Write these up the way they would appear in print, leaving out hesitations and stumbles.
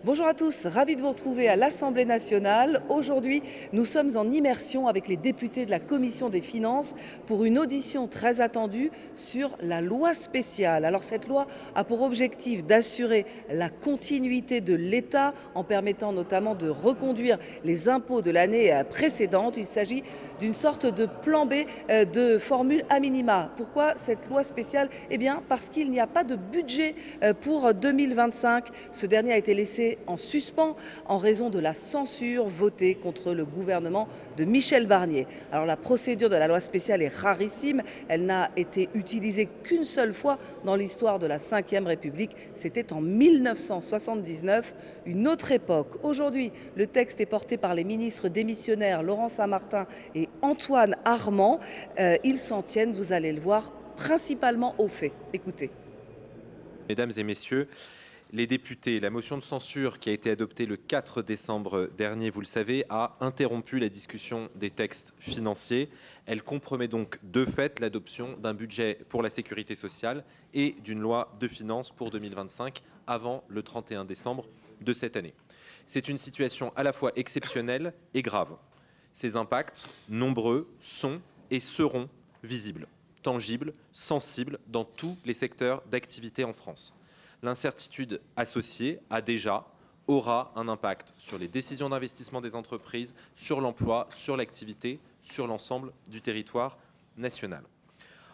Bonjour à tous, ravi de vous retrouver à l'Assemblée nationale. Aujourd'hui, nous sommes en immersion avec les députés de la Commission des finances pour une audition très attendue sur la loi spéciale. Alors cette loi a pour objectif d'assurer la continuité de l'État en permettant notamment de reconduire les impôts de l'année précédente. Il s'agit d'une sorte de plan B de formule à minima. Pourquoi cette loi spéciale? Eh bien parce qu'il n'y a pas de budget pour 2025. Ce dernier a été laissé en suspens en raison de la censure votée contre le gouvernement de Michel Barnier. Alors la procédure de la loi spéciale est rarissime, elle n'a été utilisée qu'une seule fois dans l'histoire de la Ve République, c'était en 1979, une autre époque. Aujourd'hui, le texte est porté par les ministres démissionnaires Laurent Saint-Martin et Antoine Armand. Ils s'en tiennent, vous allez le voir, principalement aux faits. Écoutez. Mesdames et messieurs, les députés, la motion de censure qui a été adoptée le 4 décembre dernier, vous le savez, a interrompu la discussion des textes financiers. Elle compromet donc de fait l'adoption d'un budget pour la sécurité sociale et d'une loi de finances pour 2025 avant le 31 décembre de cette année. C'est une situation à la fois exceptionnelle et grave. Ces impacts, nombreux, sont et seront visibles, tangibles, sensibles dans tous les secteurs d'activité en France. L'incertitude associée aura un impact sur les décisions d'investissement des entreprises, sur l'emploi, sur l'activité, sur l'ensemble du territoire national.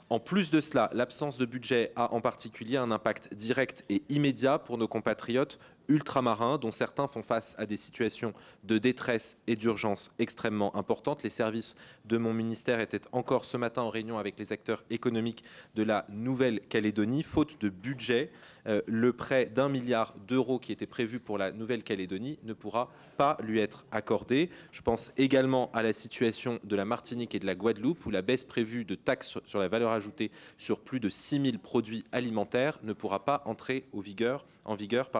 En plus de cela, l'absence de budget a en particulier un impact direct et immédiat pour nos compatriotes ultramarins, dont certains font face à des situations de détresse et d'urgence extrêmement importantes. Les services de mon ministère étaient encore ce matin en réunion avec les acteurs économiques de la Nouvelle-Calédonie. Faute de budget, le prêt d'1 milliard d'euros qui était prévu pour la Nouvelle-Calédonie ne pourra pas lui être accordé. Je pense également à la situation de la Martinique et de la Guadeloupe, où la baisse prévue de taxes sur la valeur ajoutée sur plus de 6 000 produits alimentaires ne pourra pas entrer en vigueur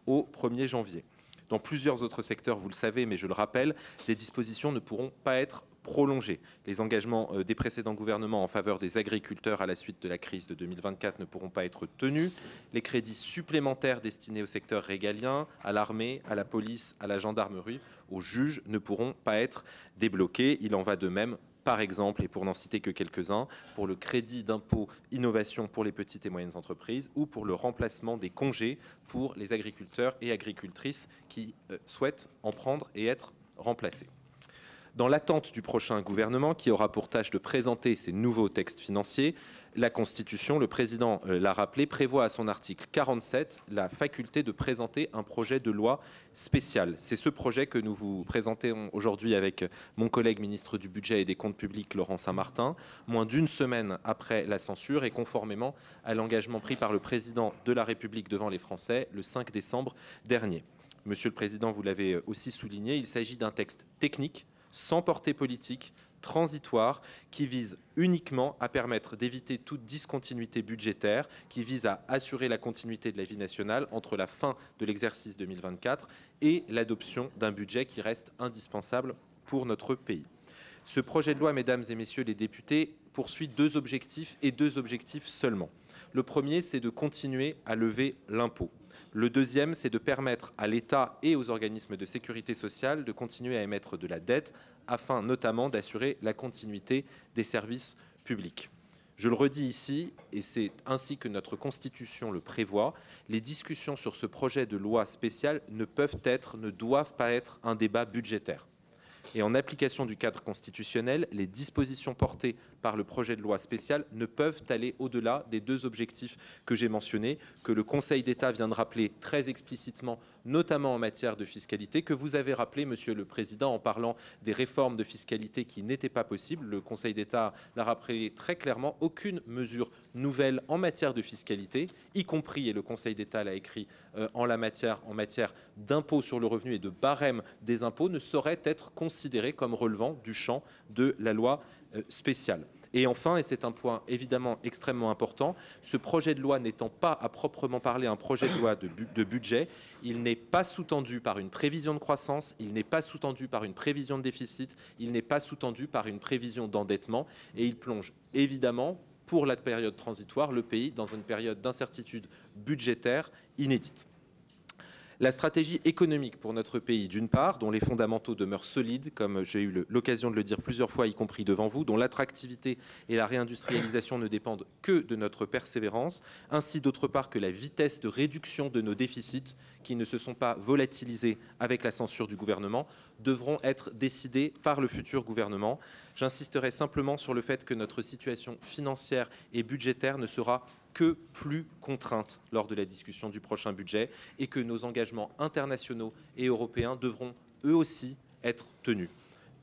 au 1er janvier. Dans plusieurs autres secteurs, vous le savez, mais je le rappelle, des dispositions ne pourront pas être prolongées. Les engagements des précédents gouvernements en faveur des agriculteurs à la suite de la crise de 2024 ne pourront pas être tenus. Les crédits supplémentaires destinés au secteur régalien, à l'armée, à la police, à la gendarmerie, aux juges ne pourront pas être débloqués. Il en va de même, par exemple, et pour n'en citer que quelques-uns, pour le crédit d'impôt innovation pour les petites et moyennes entreprises ou pour le remplacement des congés pour les agriculteurs et agricultrices qui souhaitent en prendre et être remplacés. Dans l'attente du prochain gouvernement, qui aura pour tâche de présenter ces nouveaux textes financiers, la Constitution, le président l'a rappelé, prévoit à son article 47 la faculté de présenter un projet de loi spécial. C'est ce projet que nous vous présentons aujourd'hui avec mon collègue ministre du Budget et des Comptes publics, Laurent Saint-Martin, moins d'une semaine après la censure et conformément à l'engagement pris par le président de la République devant les Français le 5 décembre dernier. Monsieur le Président, vous l'avez aussi souligné, il s'agit d'un texte technique, sans portée politique, transitoire, qui vise uniquement à permettre d'éviter toute discontinuité budgétaire, qui vise à assurer la continuité de la vie nationale entre la fin de l'exercice 2024 et l'adoption d'un budget qui reste indispensable pour notre pays. Ce projet de loi, mesdames et messieurs les députés, poursuit deux objectifs et deux objectifs seulement. Le premier, c'est de continuer à lever l'impôt. Le deuxième, c'est de permettre à l'État et aux organismes de sécurité sociale de continuer à émettre de la dette afin notamment d'assurer la continuité des services publics. Je le redis ici, et c'est ainsi que notre Constitution le prévoit, les discussions sur ce projet de loi spéciale ne doivent pas être un débat budgétaire. Et en application du cadre constitutionnel, les dispositions portées par le projet de loi spécial ne peuvent aller au-delà des deux objectifs que j'ai mentionnés, que le Conseil d'État vient de rappeler très explicitement, notamment en matière de fiscalité, que vous avez rappelé, Monsieur le Président, en parlant des réformes de fiscalité qui n'étaient pas possibles. Le Conseil d'État l'a rappelé très clairement, aucune mesure nouvelle en matière de fiscalité, y compris, et le Conseil d'État l'a écrit en matière d'impôt sur le revenu et de barème des impôts, ne saurait être considérée comme relevant du champ de la loi spéciale. Et enfin, et c'est un point évidemment extrêmement important, ce projet de loi n'étant pas à proprement parler un projet de loi de budget, il n'est pas sous-tendu par une prévision de croissance, il n'est pas sous-tendu par une prévision de déficit, il n'est pas sous-tendu par une prévision d'endettement, et il plonge évidemment, pour la période transitoire, le pays dans une période d'incertitude budgétaire inédite. La stratégie économique pour notre pays, d'une part, dont les fondamentaux demeurent solides, comme j'ai eu l'occasion de le dire plusieurs fois, y compris devant vous, dont l'attractivité et la réindustrialisation ne dépendent que de notre persévérance, ainsi d'autre part que la vitesse de réduction de nos déficits, qui ne se sont pas volatilisés avec la censure du gouvernement, devront être décidés par le futur gouvernement. J'insisterai simplement sur le fait que notre situation financière et budgétaire ne sera que plus contrainte lors de la discussion du prochain budget et que nos engagements internationaux et européens devront eux aussi être tenus.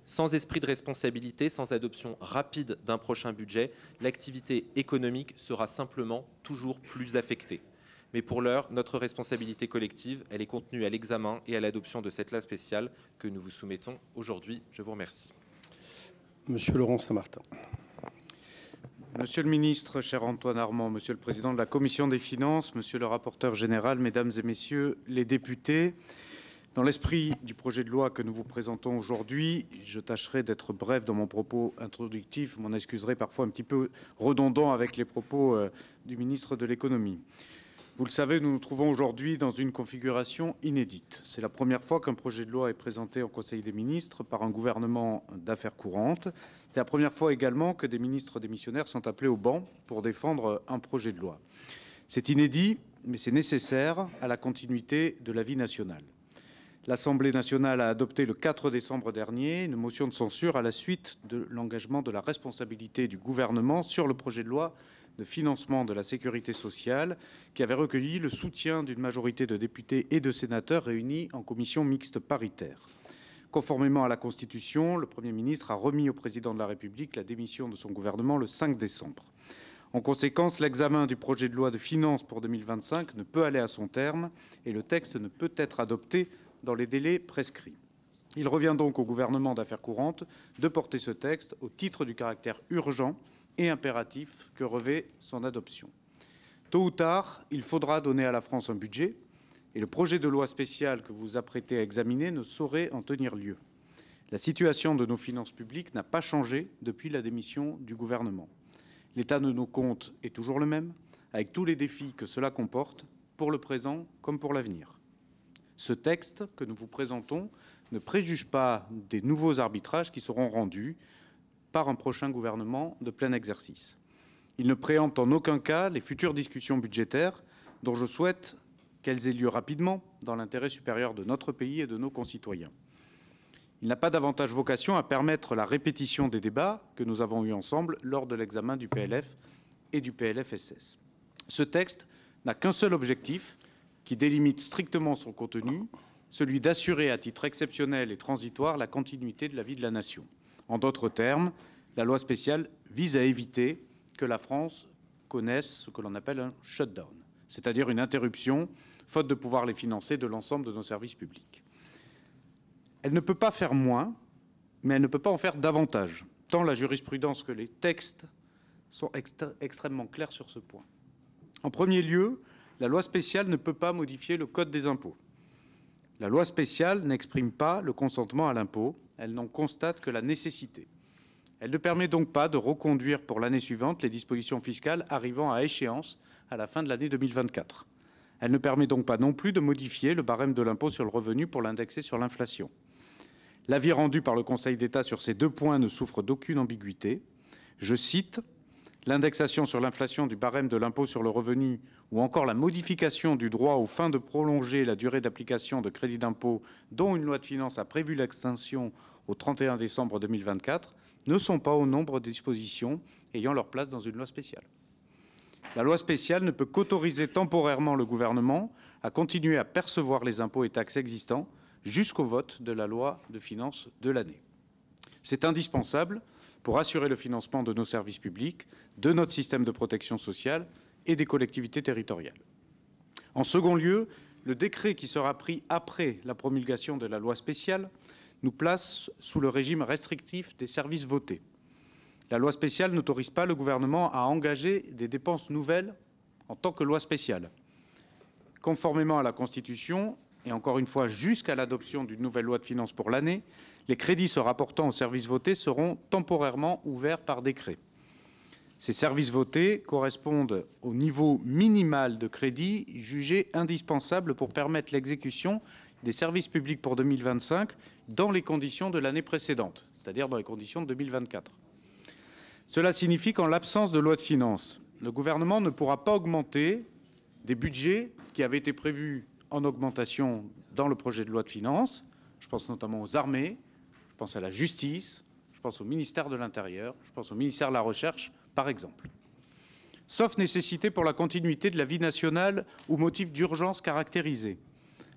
Sans esprit de responsabilité, sans adoption rapide d'un prochain budget, l'activité économique sera simplement toujours plus affectée. Mais pour l'heure, notre responsabilité collective, elle est contenue à l'examen et à l'adoption de cette loi spéciale que nous vous soumettons aujourd'hui. Je vous remercie. Monsieur Laurent Saint-Martin. Monsieur le ministre, cher Antoine Armand, monsieur le président de la Commission des finances, monsieur le rapporteur général, mesdames et messieurs les députés, dans l'esprit du projet de loi que nous vous présentons aujourd'hui, je tâcherai d'être bref dans mon propos introductif. Vous m'en excuserez, parfois un petit peu redondant avec les propos du ministre de l'économie. Vous le savez, nous nous trouvons aujourd'hui dans une configuration inédite. C'est la première fois qu'un projet de loi est présenté au Conseil des ministres par un gouvernement d'affaires courantes. C'est la première fois également que des ministres démissionnaires sont appelés au banc pour défendre un projet de loi. C'est inédit, mais c'est nécessaire à la continuité de la vie nationale. L'Assemblée nationale a adopté le 4 décembre dernier une motion de censure à la suite de l'engagement de la responsabilité du gouvernement sur le projet de loi de financement de la sécurité sociale qui avait recueilli le soutien d'une majorité de députés et de sénateurs réunis en commission mixte paritaire. Conformément à la Constitution, le Premier ministre a remis au Président de la République la démission de son gouvernement le 5 décembre. En conséquence, l'examen du projet de loi de finances pour 2025 ne peut aller à son terme et le texte ne peut être adopté dans les délais prescrits. Il revient donc au gouvernement d'affaires courantes de porter ce texte au titre du caractère urgent et impératif que revêt son adoption. Tôt ou tard, il faudra donner à la France un budget, et le projet de loi spéciale que vous vous apprêtez à examiner ne saurait en tenir lieu. La situation de nos finances publiques n'a pas changé depuis la démission du gouvernement. L'état de nos comptes est toujours le même, avec tous les défis que cela comporte, pour le présent comme pour l'avenir. Ce texte que nous vous présentons ne préjuge pas des nouveaux arbitrages qui seront rendus par un prochain gouvernement de plein exercice. Il ne préempte en aucun cas les futures discussions budgétaires dont je souhaite qu'elles aient lieu rapidement dans l'intérêt supérieur de notre pays et de nos concitoyens. Il n'a pas davantage vocation à permettre la répétition des débats que nous avons eus ensemble lors de l'examen du PLF et du PLFSS. Ce texte n'a qu'un seul objectif qui délimite strictement son contenu, celui d'assurer à titre exceptionnel et transitoire la continuité de la vie de la nation. En d'autres termes, la loi spéciale vise à éviter que la France connaisse ce que l'on appelle un shutdown, c'est-à-dire une interruption, faute de pouvoir les financer, de l'ensemble de nos services publics. Elle ne peut pas faire moins, mais elle ne peut pas en faire davantage, tant la jurisprudence que les textes sont extrêmement clairs sur ce point. En premier lieu, la loi spéciale ne peut pas modifier le Code des impôts. La loi spéciale n'exprime pas le consentement à l'impôt, elle n'en constate que la nécessité. Elle ne permet donc pas de reconduire pour l'année suivante les dispositions fiscales arrivant à échéance à la fin de l'année 2024. Elle ne permet donc pas non plus de modifier le barème de l'impôt sur le revenu pour l'indexer sur l'inflation. L'avis rendu par le Conseil d'État sur ces deux points ne souffre d'aucune ambiguïté. Je cite: « L'indexation sur l'inflation du barème de l'impôt sur le revenu ou encore la modification du droit aux fins de prolonger la durée d'application de crédits d'impôt dont une loi de finances a prévu l'extinction au 31 décembre 2024 ne sont pas au nombre des dispositions ayant leur place dans une loi spéciale. La loi spéciale ne peut qu'autoriser temporairement le gouvernement à continuer à percevoir les impôts et taxes existants jusqu'au vote de la loi de finances de l'année. C'est indispensable pour assurer le financement de nos services publics, de notre système de protection sociale et des collectivités territoriales. En second lieu, le décret qui sera pris après la promulgation de la loi spéciale nous place sous le régime restrictif des services votés. La loi spéciale n'autorise pas le gouvernement à engager des dépenses nouvelles en tant que loi spéciale. Conformément à la Constitution, et encore une fois jusqu'à l'adoption d'une nouvelle loi de finances pour l'année, les crédits se rapportant aux services votés seront temporairement ouverts par décret. Ces services votés correspondent au niveau minimal de crédit jugé indispensable pour permettre l'exécution des services publics pour 2025 dans les conditions de l'année précédente, c'est-à-dire dans les conditions de 2024. Cela signifie qu'en l'absence de loi de finances, le gouvernement ne pourra pas augmenter des budgets qui avaient été prévus en augmentation dans le projet de loi de finances. Je pense notamment aux armées, je pense à la justice, je pense au ministère de l'Intérieur, je pense au ministère de la Recherche, par exemple. Sauf nécessité pour la continuité de la vie nationale ou motif d'urgence caractérisé,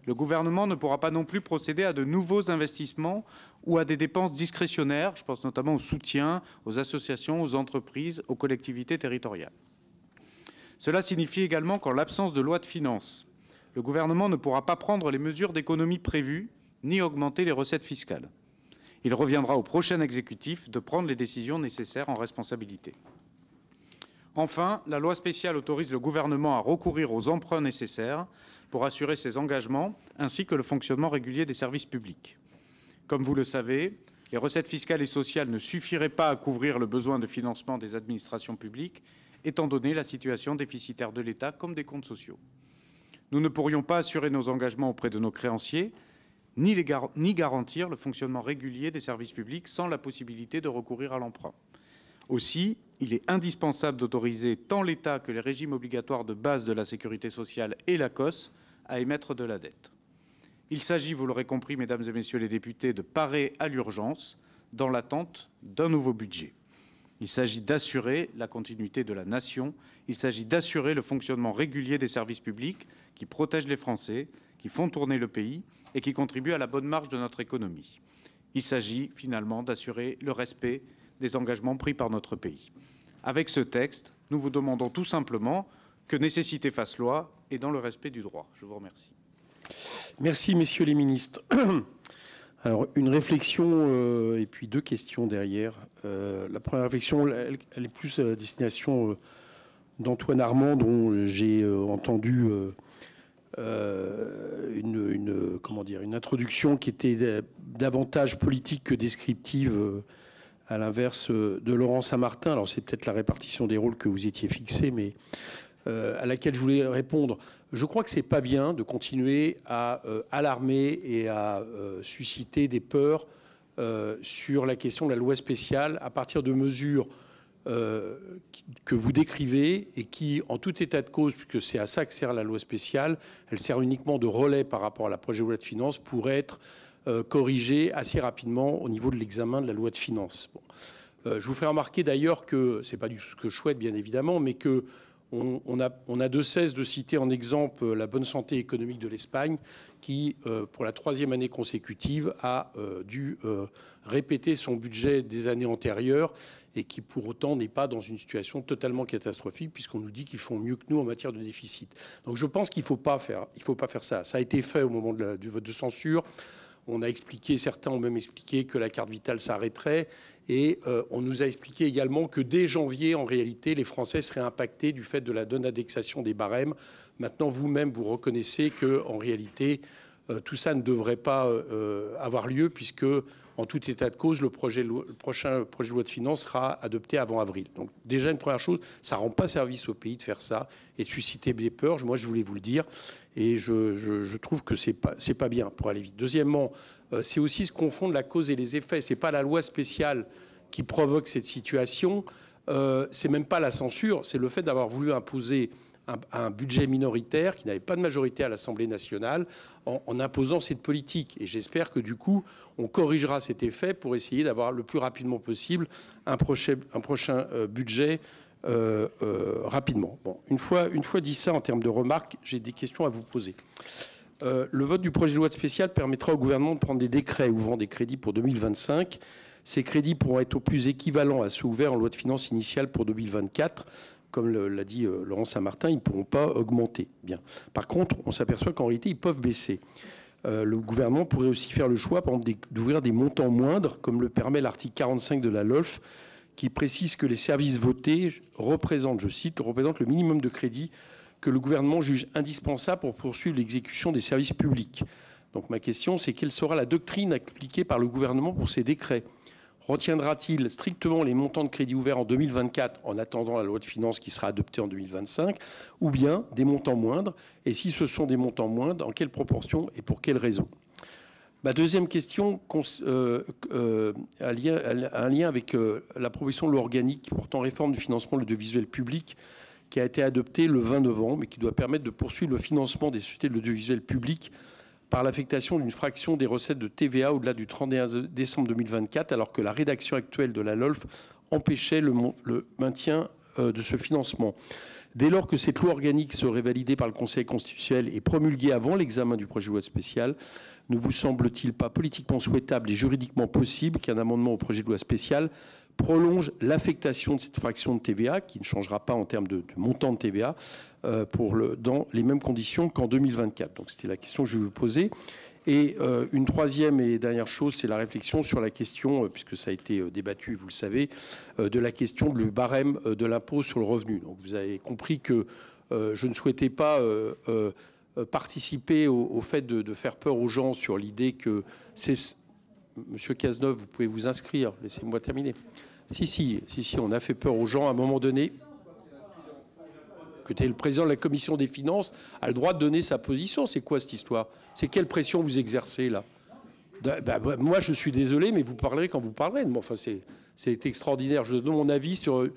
le gouvernement ne pourra pas non plus procéder à de nouveaux investissements ou à des dépenses discrétionnaires, je pense notamment au soutien aux associations, aux entreprises, aux collectivités territoriales. Cela signifie également qu'en l'absence de loi de finances, le gouvernement ne pourra pas prendre les mesures d'économie prévues ni augmenter les recettes fiscales. Il reviendra au prochain exécutif de prendre les décisions nécessaires en responsabilité. Enfin, la loi spéciale autorise le gouvernement à recourir aux emprunts nécessaires pour assurer ses engagements, ainsi que le fonctionnement régulier des services publics. Comme vous le savez, les recettes fiscales et sociales ne suffiraient pas à couvrir le besoin de financement des administrations publiques, étant donné la situation déficitaire de l'État comme des comptes sociaux. Nous ne pourrions pas assurer nos engagements auprès de nos créanciers, ni garantir le fonctionnement régulier des services publics sans la possibilité de recourir à l'emprunt. Aussi, il est indispensable d'autoriser tant l'État que les régimes obligatoires de base de la sécurité sociale et l'ACOSS à émettre de la dette. Il s'agit, vous l'aurez compris, mesdames et messieurs les députés, de parer à l'urgence dans l'attente d'un nouveau budget. Il s'agit d'assurer la continuité de la nation, il s'agit d'assurer le fonctionnement régulier des services publics qui protègent les Français, qui font tourner le pays et qui contribuent à la bonne marche de notre économie. Il s'agit finalement d'assurer le respect des engagements pris par notre pays. Avec ce texte, nous vous demandons tout simplement que nécessité fasse loi et dans le respect du droit. Je vous remercie. Merci, messieurs les ministres. Alors, une réflexion et puis deux questions derrière. La première réflexion, elle est plus à destination d'Antoine Armand, dont j'ai entendu une introduction qui était davantage politique que descriptive, à l'inverse de Laurent Saint-Martin. Alors, c'est peut-être la répartition des rôles que vous étiez fixé, mais à laquelle je voulais répondre. Je crois que ce n'est pas bien de continuer à alarmer et à susciter des peurs sur la question de la loi spéciale à partir de mesures que vous décrivez et qui, en tout état de cause, puisque c'est à ça que sert la loi spéciale, elle sert uniquement de relais par rapport à la projet de loi de finances, pourrait être corrigée assez rapidement au niveau de l'examen de la loi de finances. Bon. Je vous ferai remarquer d'ailleurs que, ce n'est pas ce que je souhaite bien évidemment, mais que on a de cesse de citer en exemple la bonne santé économique de l'Espagne qui, pour la 3e année consécutive, a dû répéter son budget des années antérieures et qui, pour autant, n'est pas dans une situation totalement catastrophique puisqu'on nous dit qu'ils font mieux que nous en matière de déficit. Donc je pense qu'il ne faut pas faire ça. Ça a été fait au moment du vote de censure. On a expliqué, certains ont même expliqué que la carte vitale s'arrêterait. Et on nous a expliqué également que dès janvier, en réalité, les Français seraient impactés du fait de la non-indexation des barèmes. Maintenant, vous-même, vous reconnaissez qu'en réalité, tout ça ne devrait pas avoir lieu puisque, en tout état de cause, le prochain projet de loi de finances sera adopté avant avril. Donc déjà, une première chose, ça ne rend pas service au pays de faire ça et de susciter des peurs. Moi, je voulais vous le dire. Et je trouve que c'est pas bien pour aller vite. Deuxièmement, c'est aussi se confondre la cause et les effets. C'est pas la loi spéciale qui provoque cette situation. C'est même pas la censure. C'est le fait d'avoir voulu imposer un budget minoritaire qui n'avait pas de majorité à l'Assemblée nationale en imposant cette politique. Et j'espère que du coup, on corrigera cet effet pour essayer d'avoir le plus rapidement possible un prochain budget rapidement. Bon, une fois dit ça, en termes de remarques, j'ai des questions à vous poser. Le vote du projet de loi spéciale permettra au gouvernement de prendre des décrets ouvrant des crédits pour 2025. Ces crédits pourront être au plus équivalents à ceux ouverts en loi de finances initiale pour 2024. Comme l'a dit Laurent Saint-Martin, ils ne pourront pas augmenter. Bien. Par contre, on s'aperçoit qu'en réalité, ils peuvent baisser. Le gouvernement pourrait aussi faire le choix, par exemple, d'ouvrir des montants moindres, comme le permet l'article 45 de la LOLF, qui précise que les services votés représentent, je cite, représentent le minimum de crédit que le gouvernement juge indispensable pour poursuivre l'exécution des services publics. Donc ma question, c'est quelle sera la doctrine appliquée par le gouvernement pour ces décrets ? retiendra-t-il strictement les montants de crédits ouverts en 2024 en attendant la loi de finances qui sera adoptée en 2025, ou bien des montants moindres? Et si ce sont des montants moindres, en quelle proportion et pour quelles raisons? Ma deuxième question a un lien avec la proposition de loi organique portant réforme du financement de l'audiovisuel public qui a été adoptée le 20 novembre et qui doit permettre de poursuivre le financement des sociétés de l'audiovisuel public par l'affectation d'une fraction des recettes de TVA au-delà du 31 décembre 2024, alors que la rédaction actuelle de la LOLF empêchait le maintien de ce financement. Dès lors que cette loi organique serait validée par le Conseil constitutionnel et promulguée avant l'examen du projet de loi spéciale, ne vous semble-t-il pas politiquement souhaitable et juridiquement possible qu'un amendement au projet de loi spéciale prolonge l'affectation de cette fraction de TVA, qui ne changera pas en termes de montant de TVA, dans les mêmes conditions qu'en 2024. Donc c'était la question que je vais vous poser. Et une troisième et dernière chose, c'est la réflexion sur la question, puisque ça a été débattu, vous le savez, de la question du barème de l'impôt sur le revenu. Donc vous avez compris que je ne souhaitais pas participer au fait de faire peur aux gens sur l'idée que c'est... Monsieur Cazeneuve, vous pouvez vous inscrire. Laissez-moi terminer. Si, on a fait peur aux gens à un moment donné. Écoutez, le président de la commission des finances a le droit de donner sa position. C'est quoi cette histoire? C'est quelle pression vous exercez là? Moi, je suis désolé, mais vous parlerez quand vous parlerez. Bon, enfin, c'est extraordinaire. Je donne mon avis sur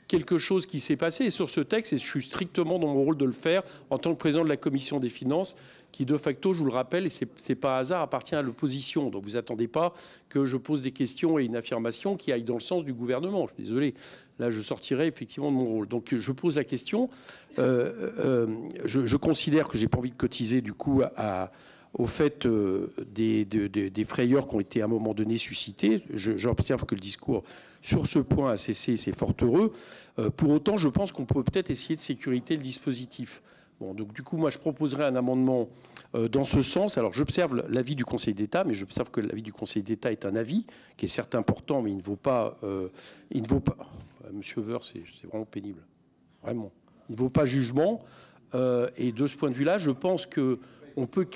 quelque chose qui s'est passé sur ce texte et je suis strictement dans mon rôle de le faire en tant que président de la commission des finances qui, de facto, je vous le rappelle, et c'est pas hasard, appartient à l'opposition. Donc vous attendez pas que je pose des questions et une affirmation qui aille dans le sens du gouvernement. Je suis désolé. Là, je sortirai effectivement de mon rôle. Donc je pose la question. Je considère que j'ai pas envie de cotiser du coup au fait des frayeurs qui ont été à un moment donné suscitées. J'observe que le discours sur ce point a cessé, c'est fort heureux. Pour autant, je pense qu'on peut peut-être essayer de sécuriser le dispositif. Bon, donc du coup, moi, je proposerai un amendement dans ce sens. Alors, j'observe l'avis du Conseil d'État, mais j'observe que l'avis du Conseil d'État est un avis qui est certes important, mais il ne vaut pas... Monsieur Veur, c'est vraiment pénible. Vraiment. Il ne vaut pas jugement. Et de ce point de vue-là, je pense qu'on peut...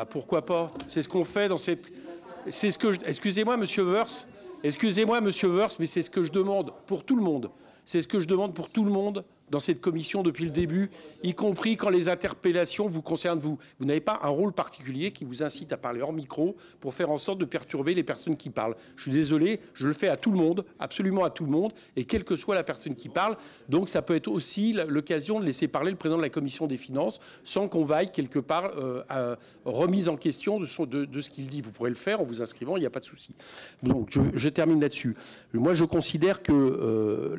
pourquoi pas? C'est ce qu'on fait dans cette... C'est ce que excusez-moi, monsieur Wörth, mais c'est ce que je demande pour tout le monde. C'est ce que je demande pour tout le monde dans cette commission depuis le début, y compris quand les interpellations vous concernent vous. Vous n'avez pas un rôle particulier qui vous incite à parler hors micro pour faire en sorte de perturber les personnes qui parlent. Je suis désolé, je le fais à tout le monde, absolument à tout le monde, et quelle que soit la personne qui parle. Donc ça peut être aussi l'occasion de laisser parler le président de la commission des finances sans qu'on vaille quelque part remise en question de ce qu'il dit. Vous pourrez le faire en vous inscrivant, il n'y a pas de souci. Donc je termine là-dessus. Moi je considère que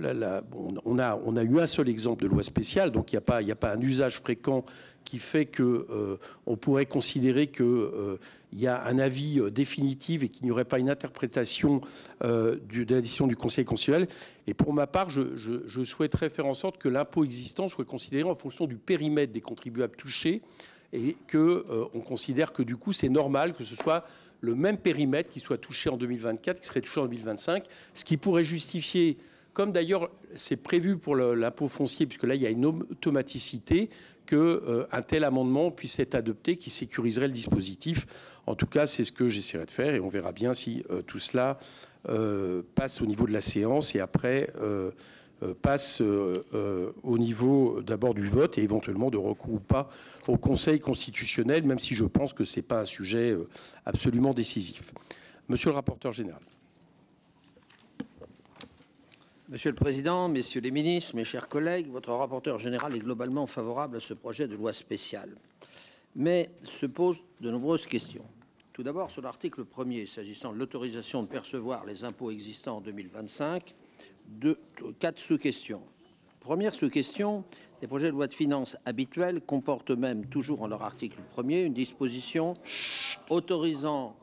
on a eu un seul exemple de loi spéciale, donc il n'y a pas un usage fréquent qui fait que on pourrait considérer que il y a un avis définitif et qu'il n'y aurait pas une interprétation de la décision du Conseil constitutionnel. Et pour ma part, je souhaiterais faire en sorte que l'impôt existant soit considéré en fonction du périmètre des contribuables touchés et que on considère que du coup c'est normal que ce soit le même périmètre qui soit touché en 2024, qui serait touché en 2025, ce qui pourrait justifier, comme d'ailleurs c'est prévu pour l'impôt foncier, puisque là il y a une automaticité, qu'un tel amendement puisse être adopté qui sécuriserait le dispositif. En tout cas, c'est ce que j'essaierai de faire et on verra bien si tout cela passe au niveau de la séance et après passe au niveau d'abord du vote et éventuellement de recours ou pas au Conseil constitutionnel, même si je pense que ce n'est pas un sujet absolument décisif. Monsieur le rapporteur général. Monsieur le Président, Messieurs les ministres, mes chers collègues, votre rapporteur général est globalement favorable à ce projet de loi spéciale. Mais se posent de nombreuses questions. Tout d'abord, sur l'article 1er, s'agissant de l'autorisation de percevoir les impôts existants en 2025, 4 sous-questions. Première sous-question, les projets de loi de finances habituels comportent même, toujours en leur article 1er, une disposition autorisant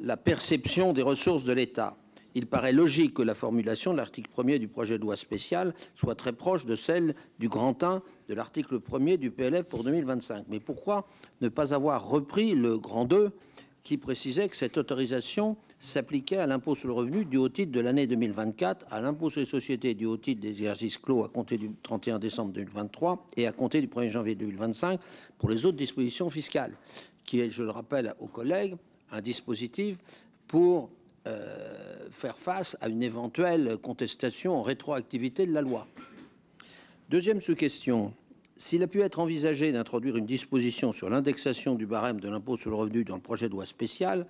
la perception des ressources de l'État. Il paraît logique que la formulation de l'article 1er du projet de loi spécial soit très proche de celle du grand 1 de l'article 1er du PLF pour 2025. Mais pourquoi ne pas avoir repris le grand 2 qui précisait que cette autorisation s'appliquait à l'impôt sur le revenu dû au titre de l'année 2024, à l'impôt sur les sociétés dû au titre des exercices clos à compter du 31 décembre 2023 et à compter du 1er janvier 2025 pour les autres dispositions fiscales, qui est, je le rappelle aux collègues, un dispositif pour faire face à une éventuelle contestation en rétroactivité de la loi. Deuxième sous-question, s'il a pu être envisagé d'introduire une disposition sur l'indexation du barème de l'impôt sur le revenu dans le projet de loi spéciale,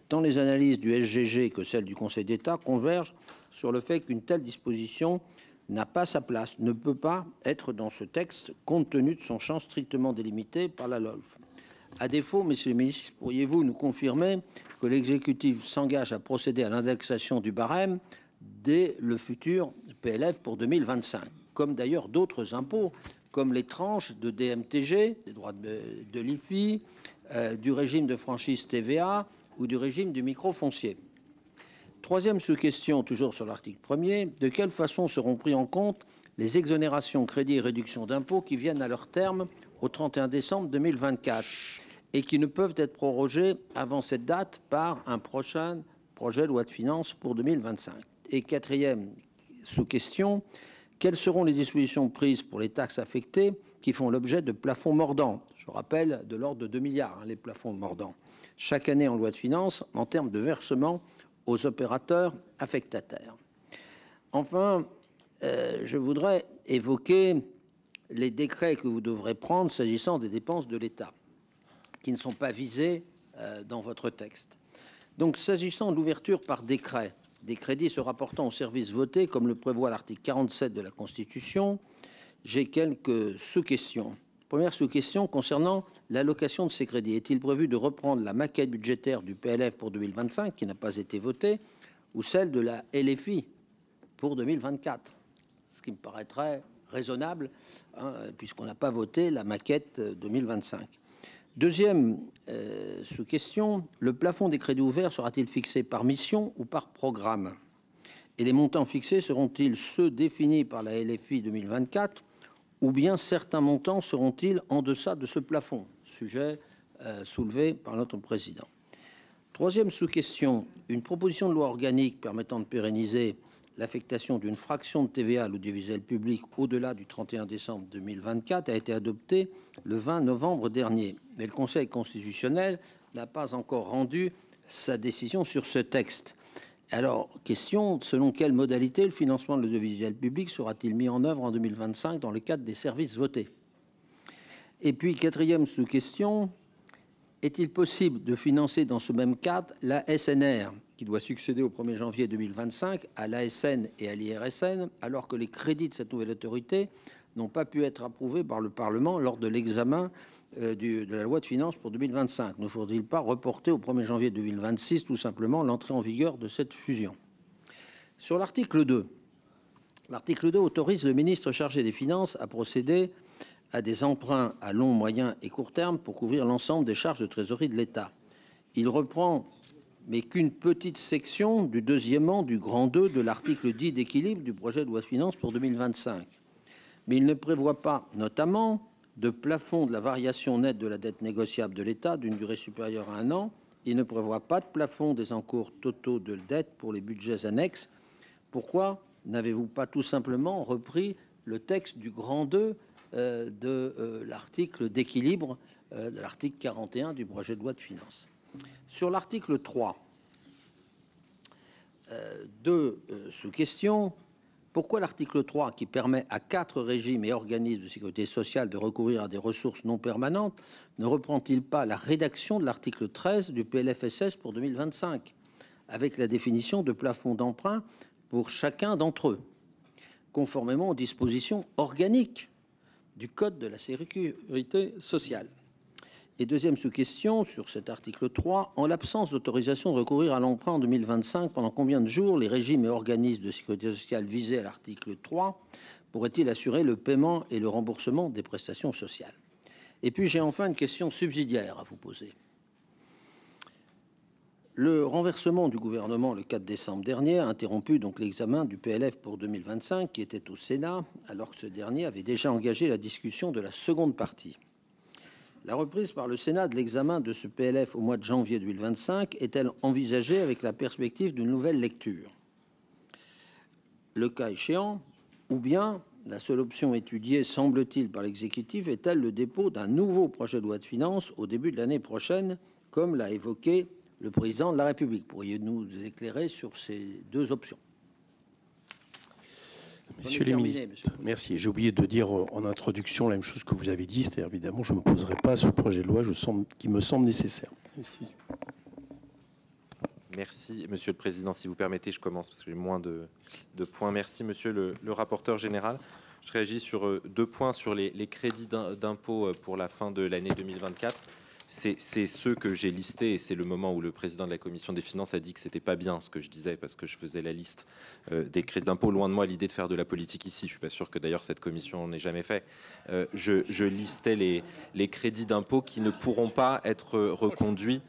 tant les analyses du SGG que celles du Conseil d'État convergent sur le fait qu'une telle disposition n'a pas sa place, ne peut pas être dans ce texte, compte tenu de son champ strictement délimité par la LOLF. À défaut, messieurs les ministres, pourriez-vous nous confirmer que l'exécutif s'engage à procéder à l'indexation du barème dès le futur PLF pour 2025, comme d'ailleurs d'autres impôts, comme les tranches de DMTG, des droits de l'IFI, du régime de franchise TVA ou du régime du microfoncier. Troisième sous-question, toujours sur l'article 1er, de quelle façon seront pris en compte les exonérations, crédits et réductions d'impôts qui viennent à leur terme au 31 décembre 2024 et qui ne peuvent être prorogés avant cette date par un prochain projet de loi de finances pour 2025. Et quatrième sous-question, quelles seront les dispositions prises pour les taxes affectées qui font l'objet de plafonds mordants? Je rappelle, de l'ordre de 2 milliards, les plafonds mordants, chaque année en loi de finances en termes de versement aux opérateurs affectataires. Enfin, je voudrais évoquer les décrets que vous devrez prendre s'agissant des dépenses de l'État, qui ne sont pas visés dans votre texte. Donc, s'agissant de l'ouverture par décret des crédits se rapportant aux services votés, comme le prévoit l'article 47 de la Constitution, j'ai quelques sous-questions. Première sous-question concernant l'allocation de ces crédits. Est-il prévu de reprendre la maquette budgétaire du PLF pour 2025, qui n'a pas été votée, ou celle de la LFI pour 2024? Ce qui me paraîtrait raisonnable, hein, puisqu'on n'a pas voté la maquette 2025. Deuxième sous-question, le plafond des crédits ouverts sera-t-il fixé par mission ou par programme? Et les montants fixés seront-ils ceux définis par la LFI 2024 ou bien certains montants seront-ils en deçà de ce plafond? Sujet soulevé par notre président. Troisième sous-question, une proposition de loi organique permettant de pérenniser l'affectation d'une fraction de TVA à l'audiovisuel public au-delà du 31 décembre 2024 a été adoptée le 20 novembre dernier. Mais le Conseil constitutionnel n'a pas encore rendu sa décision sur ce texte. Alors, question, selon quelle modalité le financement de l'audiovisuel public sera-t-il mis en œuvre en 2025 dans le cadre des services votés? Et puis, quatrième sous-question, est-il possible de financer dans ce même cadre la SNR, qui doit succéder au 1er janvier 2025 à l'ASN et à l'IRSN, alors que les crédits de cette nouvelle autorité n'ont pas pu être approuvés par le Parlement lors de l'examen de la loi de finances pour 2025? Ne faudrait-il pas reporter au 1er janvier 2026 tout simplement l'entrée en vigueur de cette fusion? Sur l'article 2, l'article 2 autorise le ministre chargé des Finances à procéder à des emprunts à long, moyen et court terme pour couvrir l'ensemble des charges de trésorerie de l'État. Il reprend, mais qu'une petite section du deuxièmement du grand 2 de l'article 10 d'équilibre du projet de loi de finances pour 2025. Mais il ne prévoit pas, notamment, de plafond de la variation nette de la dette négociable de l'État d'une durée supérieure à 1 an. Il ne prévoit pas de plafond des encours totaux de dette pour les budgets annexes. Pourquoi n'avez-vous pas tout simplement repris le texte du grand 2 de l'article d'équilibre de l'article 41 du projet de loi de finances? Sur l'article 3, deux sous-questions. Pourquoi l'article 3, qui permet à 4 régimes et organismes de sécurité sociale de recourir à des ressources non permanentes, ne reprend-il pas la rédaction de l'article 13 du PLFSS pour 2025, avec la définition de plafond d'emprunt pour chacun d'entre eux, conformément aux dispositions organiques du Code de la sécurité sociale? Et deuxième sous-question, sur cet article 3, en l'absence d'autorisation de recourir à l'emprunt en 2025, pendant combien de jours les régimes et organismes de sécurité sociale visés à l'article 3 pourraient-ils assurer le paiement et le remboursement des prestations sociales? Et puis j'ai enfin une question subsidiaire à vous poser. Le renversement du gouvernement le 4 décembre dernier a interrompu donc l'examen du PLF pour 2025 qui était au Sénat, alors que ce dernier avait déjà engagé la discussion de la seconde partie. La reprise par le Sénat de l'examen de ce PLF au mois de janvier 2025 est-elle envisagée avec la perspective d'une nouvelle lecture? Le cas échéant, ou bien la seule option étudiée, semble-t-il, par l'exécutif est-elle le dépôt d'un nouveau projet de loi de finances au début de l'année prochaine, comme l'a évoqué le président de la République. Pourriez-vous nous éclairer sur ces deux options? Messieurs les ministres, merci. J'ai oublié de dire en introduction la même chose que vous avez dit, c'est-à-dire évidemment je ne m'opposerai pas à ce projet de loi qui me semble nécessaire. Merci. Merci, Monsieur le Président. Si vous permettez, je commence parce que j'ai moins de points. Merci, Monsieur le rapporteur général. Je réagis sur 2 points sur les crédits d'impôt pour la fin de l'année 2024. C'est ceux que j'ai listés et c'est le moment où le président de la Commission des Finances a dit que c'était pas bien ce que je disais parce que je faisais la liste des crédits d'impôt. Loin de moi l'idée de faire de la politique ici. Je suis pas sûr que d'ailleurs cette commission en ait jamais fait. Je listais les crédits d'impôt qui ne pourront pas être reconduits.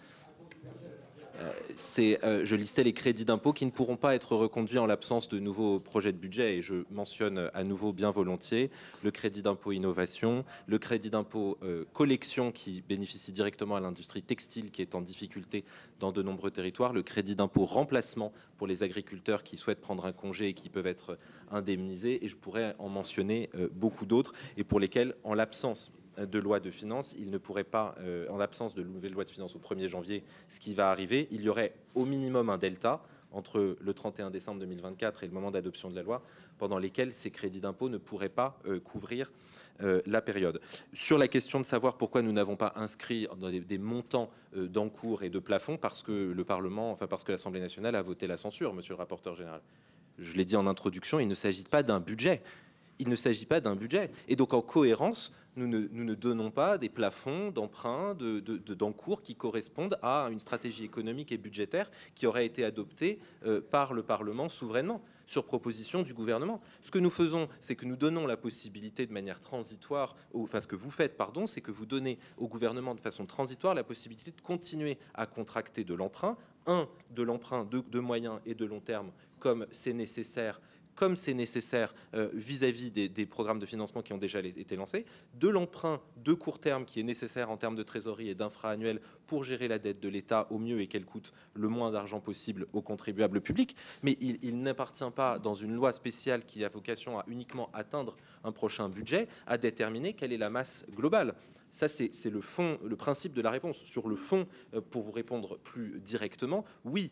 Je listais les crédits d'impôt qui ne pourront pas être reconduits en l'absence de nouveaux projets de budget et je mentionne à nouveau bien volontiers le crédit d'impôt innovation, le crédit d'impôt collection qui bénéficie directement à l'industrie textile qui est en difficulté dans de nombreux territoires, le crédit d'impôt remplacement pour les agriculteurs qui souhaitent prendre un congé et qui peuvent être indemnisés et je pourrais en mentionner beaucoup d'autres et pour lesquels en l'absence de loi de finances, il ne pourrait pas, en l'absence de nouvelle loi de finances au 1er janvier, ce qui va arriver, il y aurait au minimum un delta entre le 31 décembre 2024 et le moment d'adoption de la loi, pendant lesquels ces crédits d'impôt ne pourraient pas couvrir la période. Sur la question de savoir pourquoi nous n'avons pas inscrit dans des montants d'encours et de plafond, parce que le Parlement, enfin parce que l'Assemblée nationale a voté la censure, monsieur le rapporteur général. Je l'ai dit en introduction, il ne s'agit pas d'un budget. Il ne s'agit pas d'un budget. Et donc, en cohérence, nous ne donnons pas des plafonds d'emprunt, d'encours qui correspondent à une stratégie économique et budgétaire qui aurait été adoptée par le Parlement souverainement, sur proposition du gouvernement. Ce que nous faisons, c'est que nous donnons la possibilité de manière transitoire, enfin ce que vous faites, pardon, c'est que vous donnez au gouvernement de façon transitoire la possibilité de continuer à contracter de l'emprunt, de l'emprunt de moyen et de long terme, comme c'est nécessaire vis-à-vis des programmes de financement qui ont déjà été lancés, de l'emprunt de court terme qui est nécessaire en termes de trésorerie et d'infra-annuel pour gérer la dette de l'État au mieux et qu'elle coûte le moins d'argent possible aux contribuables publics. Mais il n'appartient pas, dans une loi spéciale qui a vocation à uniquement atteindre un prochain budget, à déterminer quelle est la masse globale. Ça, c'est le fond, le principe de la réponse. Sur le fond, pour vous répondre plus directement, oui,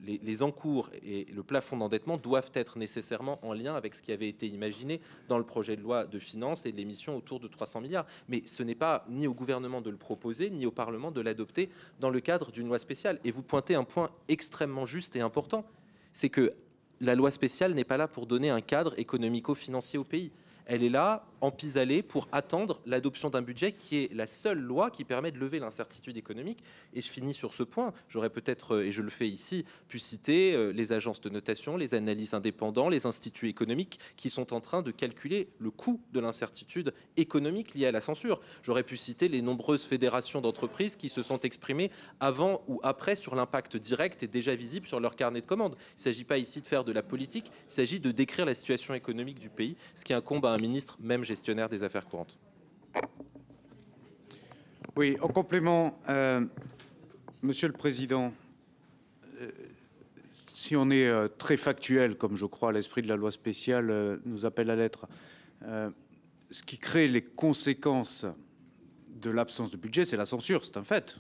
les encours et le plafond d'endettement doivent être nécessairement en lien avec ce qui avait été imaginé dans le projet de loi de finances et de l'émission autour de 300 milliards. Mais ce n'est pas ni au gouvernement de le proposer, ni au Parlement de l'adopter dans le cadre d'une loi spéciale. Et vous pointez un point extrêmement juste et important, c'est que la loi spéciale n'est pas là pour donner un cadre économico-financier au pays. Elle est là, empis-allée, pour attendre l'adoption d'un budget qui est la seule loi qui permet de lever l'incertitude économique. Et je finis sur ce point. J'aurais peut-être, et je le fais ici, pu citer les agences de notation, les analystes indépendants, les instituts économiques qui sont en train de calculer le coût de l'incertitude économique liée à la censure. J'aurais pu citer les nombreuses fédérations d'entreprises qui se sont exprimées avant ou après sur l'impact direct et déjà visible sur leur carnet de commandes. Il ne s'agit pas ici de faire de la politique, il s'agit de décrire la situation économique du pays, ce qui incombe à un ministre, même gestionnaire des affaires courantes. Oui, en complément, Monsieur le Président, si on est très factuel, comme je crois l'esprit de la loi spéciale nous appelle à l'être, ce qui crée les conséquences de l'absence de budget, c'est la censure, c'est un fait.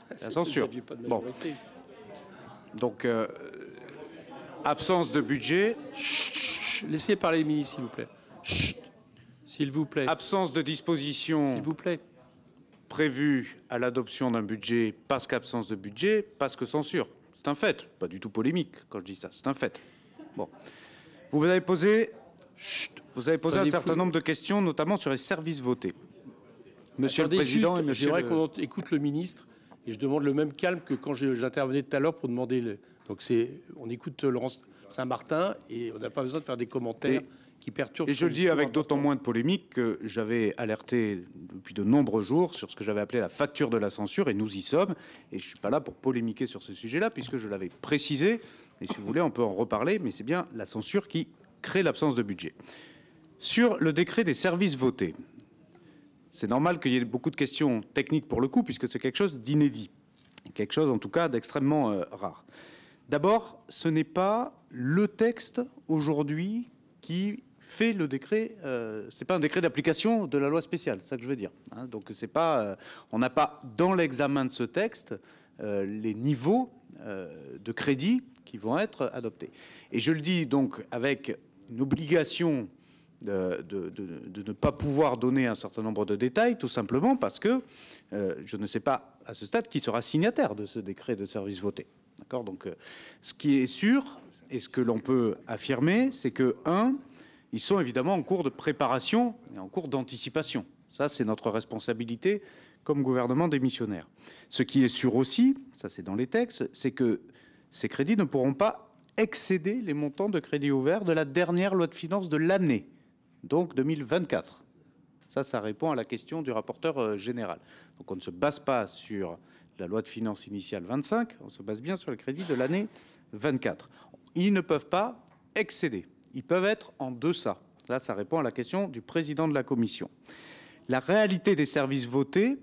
La censure. Bon. Donc, absence de budget. Laissez parler le ministre, s'il vous plaît. S'il vous plaît. Absence de disposition. S'il vous plaît. Prévue à l'adoption d'un budget parce qu'absence de budget, parce que censure. C'est un fait. Pas du tout polémique quand je dis ça. C'est un fait. Bon. Vous avez posé un certain nombre de questions, notamment sur les services votés. Monsieur le Président et Monsieur. J'aimerais qu'on écoute le ministre et je demande le même calme que quand j'intervenais tout à l'heure pour demander. Donc on écoute Laurence Saint-Martin et on n'a pas besoin de faire des commentaires qui perturbent. Et je le dis avec d'autant moins de polémique que j'avais alerté depuis de nombreux jours sur ce que j'avais appelé la facture de la censure et nous y sommes. Et je ne suis pas là pour polémiquer sur ce sujet-là puisque je l'avais précisé. Et si vous voulez, on peut en reparler, mais c'est bien la censure qui crée l'absence de budget. Sur le décret des services votés, c'est normal qu'il y ait beaucoup de questions techniques pour le coup puisque c'est quelque chose d'inédit. Quelque chose en tout cas d'extrêmement rare. D'abord, ce n'est pas le texte aujourd'hui qui fait le décret. C'est pas un décret d'application de la loi spéciale, c'est ça que je veux dire. Hein. Donc c'est pas, on n'a pas dans l'examen de ce texte les niveaux de crédit qui vont être adoptés. Et je le dis donc avec une obligation de ne pas pouvoir donner un certain nombre de détails, tout simplement parce que je ne sais pas à ce stade qui sera signataire de ce décret de service voté. D'accord. Donc ce qui est sûr et ce que l'on peut affirmer, c'est que, ils sont évidemment en cours de préparation et en cours d'anticipation. Ça, c'est notre responsabilité comme gouvernement démissionnaire. Ce qui est sûr aussi, ça c'est dans les textes, c'est que ces crédits ne pourront pas excéder les montants de crédits ouverts de la dernière loi de finances de l'année, donc 2024. Ça répond à la question du rapporteur général. Donc on ne se base pas sur la loi de finances initiale 25, on se base bien sur le crédit de l'année 24. Ils ne peuvent pas excéder, ils peuvent être en deçà. Là, ça répond à la question du président de la commission. La réalité des services votés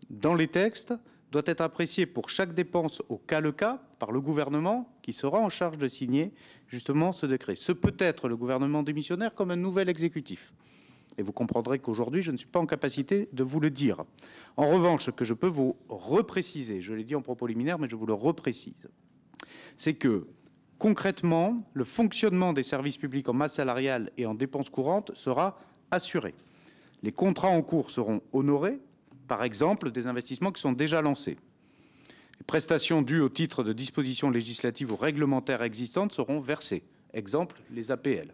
dans les textes doit être appréciée pour chaque dépense au cas le cas par le gouvernement qui sera en charge de signer justement ce décret. Ce peut être le gouvernement démissionnaire comme un nouvel exécutif. Et vous comprendrez qu'aujourd'hui, je ne suis pas en capacité de vous le dire. En revanche, ce que je peux vous repréciser, je l'ai dit en propos liminaire, mais je vous le reprécise, c'est que concrètement, le fonctionnement des services publics en masse salariale et en dépenses courantes sera assuré. Les contrats en cours seront honorés, par exemple, des investissements qui sont déjà lancés. Les prestations dues au titre de dispositions législatives ou réglementaires existantes seront versées. Exemple, les APL.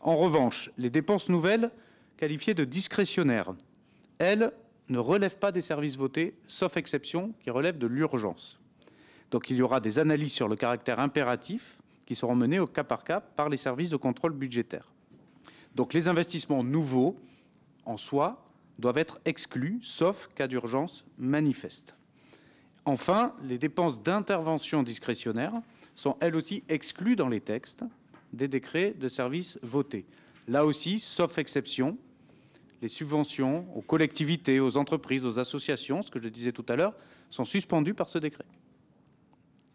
En revanche, les dépenses nouvelles qualifiées de discrétionnaires, elles, ne relèvent pas des services votés, sauf exception qui relèvent de l'urgence. Donc il y aura des analyses sur le caractère impératif qui seront menées au cas par cas par les services de contrôle budgétaire. Donc les investissements nouveaux, en soi, doivent être exclus, sauf cas d'urgence manifeste. Enfin, les dépenses d'intervention discrétionnaire sont elles aussi exclues dans les textes des décrets de services votés. Là aussi, sauf exception, les subventions aux collectivités, aux entreprises, aux associations, ce que je disais tout à l'heure, sont suspendues par ce décret.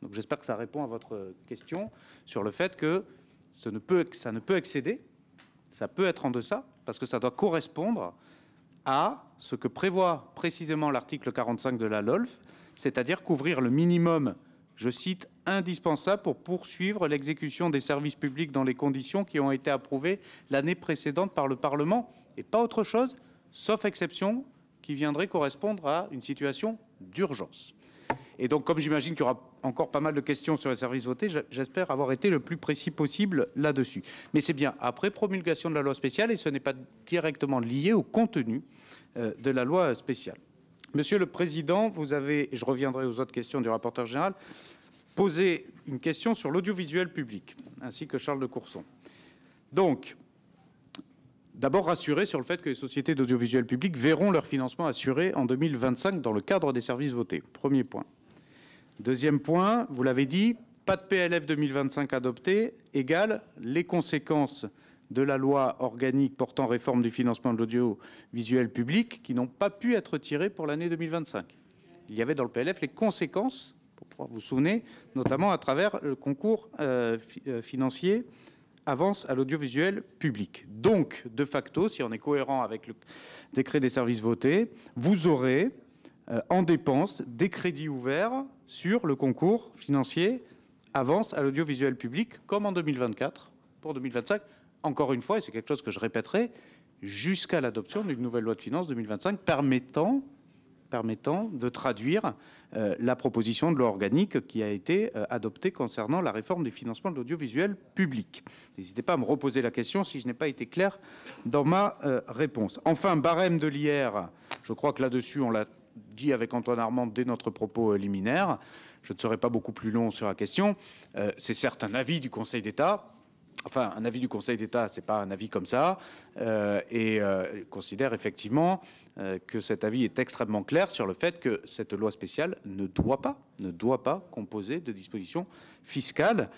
Donc j'espère que ça répond à votre question sur le fait que ça ne peut excéder, ça peut être en deçà, parce que ça doit correspondre à ce que prévoit précisément l'article 45 de la LOLF, c'est-à-dire couvrir le minimum, je cite, indispensable pour poursuivre l'exécution des services publics dans les conditions qui ont été approuvées l'année précédente par le Parlement, et pas autre chose, sauf exception qui viendrait correspondre à une situation d'urgence. Et donc, comme j'imagine qu'il y aura encore pas mal de questions sur les services votés, j'espère avoir été le plus précis possible là-dessus. Mais c'est bien après promulgation de la loi spéciale et ce n'est pas directement lié au contenu de la loi spéciale. Monsieur le Président, vous avez, et je reviendrai aux autres questions du rapporteur général, posé une question sur l'audiovisuel public, ainsi que Charles de Courson. Donc, d'abord rassurer sur le fait que les sociétés d'audiovisuel public verront leur financement assuré en 2025 dans le cadre des services votés. Premier point. Deuxième point, vous l'avez dit, pas de PLF 2025 adopté égale les conséquences de la loi organique portant réforme du financement de l'audiovisuel public qui n'ont pas pu être tirées pour l'année 2025. Il y avait dans le PLF les conséquences, pour pouvoir vous souvenir, notamment à travers le concours financier avance à l'audiovisuel public. Donc, de facto, si on est cohérent avec le décret des services votés, vous aurez en dépenses des crédits ouverts sur le concours financier avance à l'audiovisuel public, comme en 2024, pour 2025. Encore une fois, et c'est quelque chose que je répéterai, jusqu'à l'adoption d'une nouvelle loi de finances 2025 permettant de traduire la proposition de loi organique qui a été adoptée concernant la réforme du financement de l'audiovisuel public. N'hésitez pas à me reposer la question si je n'ai pas été clair dans ma réponse. Enfin, barème de l'IR, je crois que là-dessus, on l'a dit avec Antoine Armand dès notre propos liminaire. Je ne serai pas beaucoup plus long sur la question. C'est certes un avis du Conseil d'État. Enfin, un avis du Conseil d'État, ce n'est pas un avis comme ça, et considère effectivement que cet avis est extrêmement clair sur le fait que cette loi spéciale ne doit pas composer de dispositions fiscales,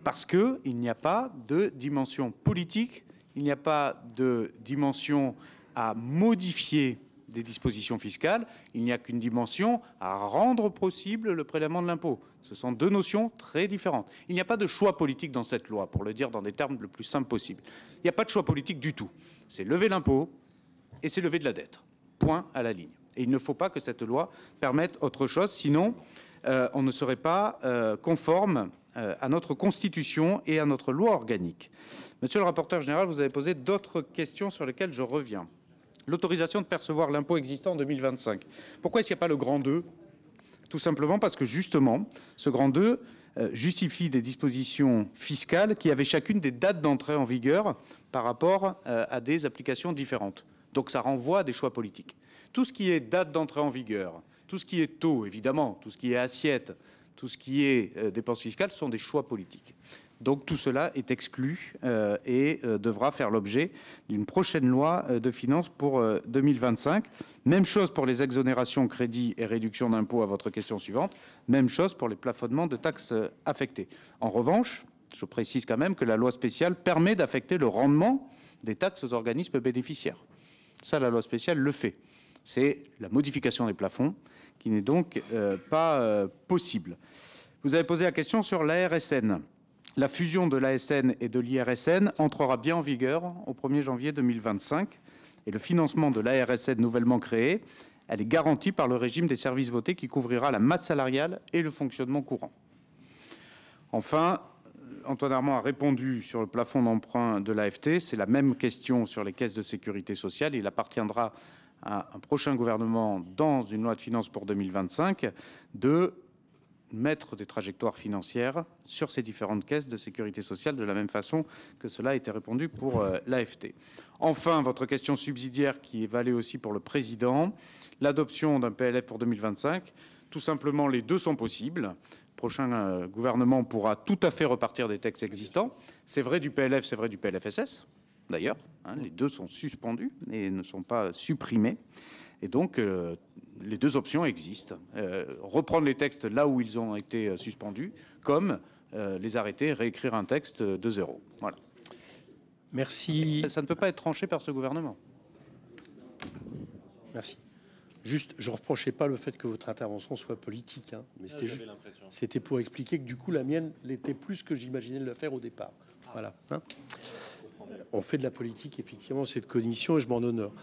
parce qu'il n'y a pas de dimension politique, il n'y a pas de dimension à modifier des dispositions fiscales, il n'y a qu'une dimension à rendre possible le prélèvement de l'impôt. Ce sont deux notions très différentes. Il n'y a pas de choix politique dans cette loi, pour le dire dans des termes le plus simples possible. Il n'y a pas de choix politique du tout. C'est lever l'impôt et c'est lever de la dette. Point à la ligne. Et il ne faut pas que cette loi permette autre chose, sinon on ne serait pas conforme à notre Constitution et à notre loi organique. Monsieur le rapporteur général, vous avez posé d'autres questions sur lesquelles je reviens. L'autorisation de percevoir l'impôt existant en 2025. Pourquoi est-ce qu'il n'y a pas le grand 2 ? Tout simplement parce que justement, ce grand 2 justifie des dispositions fiscales qui avaient chacune des dates d'entrée en vigueur par rapport à des applications différentes. Donc ça renvoie à des choix politiques. Tout ce qui est date d'entrée en vigueur, tout ce qui est taux, évidemment, tout ce qui est assiette, tout ce qui est dépenses fiscales sont des choix politiques. Donc tout cela est exclu et devra faire l'objet d'une prochaine loi de finances pour 2025. Même chose pour les exonérations, crédits et réductions d'impôts à votre question suivante. Même chose pour les plafonnements de taxes affectées. En revanche, je précise quand même que la loi spéciale permet d'affecter le rendement des taxes aux organismes bénéficiaires. Ça, la loi spéciale le fait. C'est la modification des plafonds qui n'est donc pas possible. Vous avez posé la question sur l'ARSN. La fusion de l'ASN et de l'IRSN entrera bien en vigueur au 1er janvier 2025 et le financement de l'ARSN nouvellement créé, elle est garantie par le régime des services votés qui couvrira la masse salariale et le fonctionnement courant. Enfin, Antoine Armand a répondu sur le plafond d'emprunt de l'AFT. C'est la même question sur les caisses de sécurité sociale. Il appartiendra à un prochain gouvernement, dans une loi de finances pour 2025, de mettre des trajectoires financières sur ces différentes caisses de sécurité sociale de la même façon que cela a été répondu pour l'AFT. Enfin, votre question subsidiaire qui valait aussi pour le président, l'adoption d'un PLF pour 2025, tout simplement les deux sont possibles. Le prochain gouvernement pourra tout à fait repartir des textes existants. C'est vrai du PLF, c'est vrai du PLFSS d'ailleurs, hein, les deux sont suspendus et ne sont pas supprimés. Et donc, les deux options existent. Reprendre les textes là où ils ont été suspendus, comme les arrêter, réécrire un texte de zéro. Voilà. Merci. Ça ne peut pas être tranché par ce gouvernement. Merci. Juste, je ne reprochais pas le fait que votre intervention soit politique, hein, mais c'était pour expliquer que du coup, la mienne l'était plus que j'imaginais le faire au départ. Voilà. Hein. On fait de la politique, effectivement, cette commission, et je m'en honore.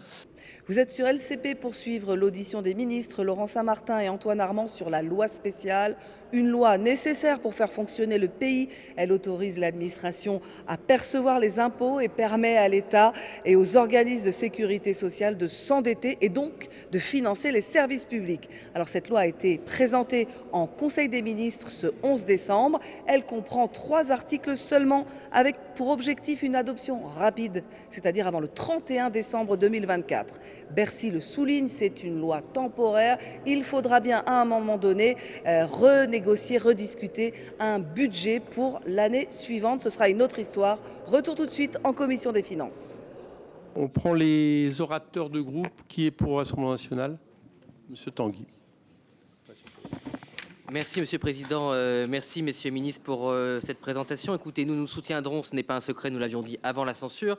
Vous êtes sur LCP pour suivre l'audition des ministres Laurent Saint-Martin et Antoine Armand sur la loi spéciale. Une loi nécessaire pour faire fonctionner le pays. Elle autorise l'administration à percevoir les impôts et permet à l'État et aux organismes de sécurité sociale de s'endetter et donc de financer les services publics. Alors cette loi a été présentée en Conseil des ministres ce 11 décembre. Elle comprend 3 articles seulement avec pour objectif une adoption rapide, c'est-à-dire avant le 31 décembre 2024. Bercy le souligne, c'est une loi temporaire. Il faudra bien à un moment donné renégocier, rediscuter un budget pour l'année suivante. Ce sera une autre histoire. Retour tout de suite en commission des finances. On prend les orateurs de groupe. Qui est pour le Rassemblement national ? Monsieur Tanguy. Merci Monsieur le Président, merci Messieurs les ministres pour cette présentation. Écoutez, nous soutiendrons, ce n'est pas un secret, nous l'avions dit avant la censure,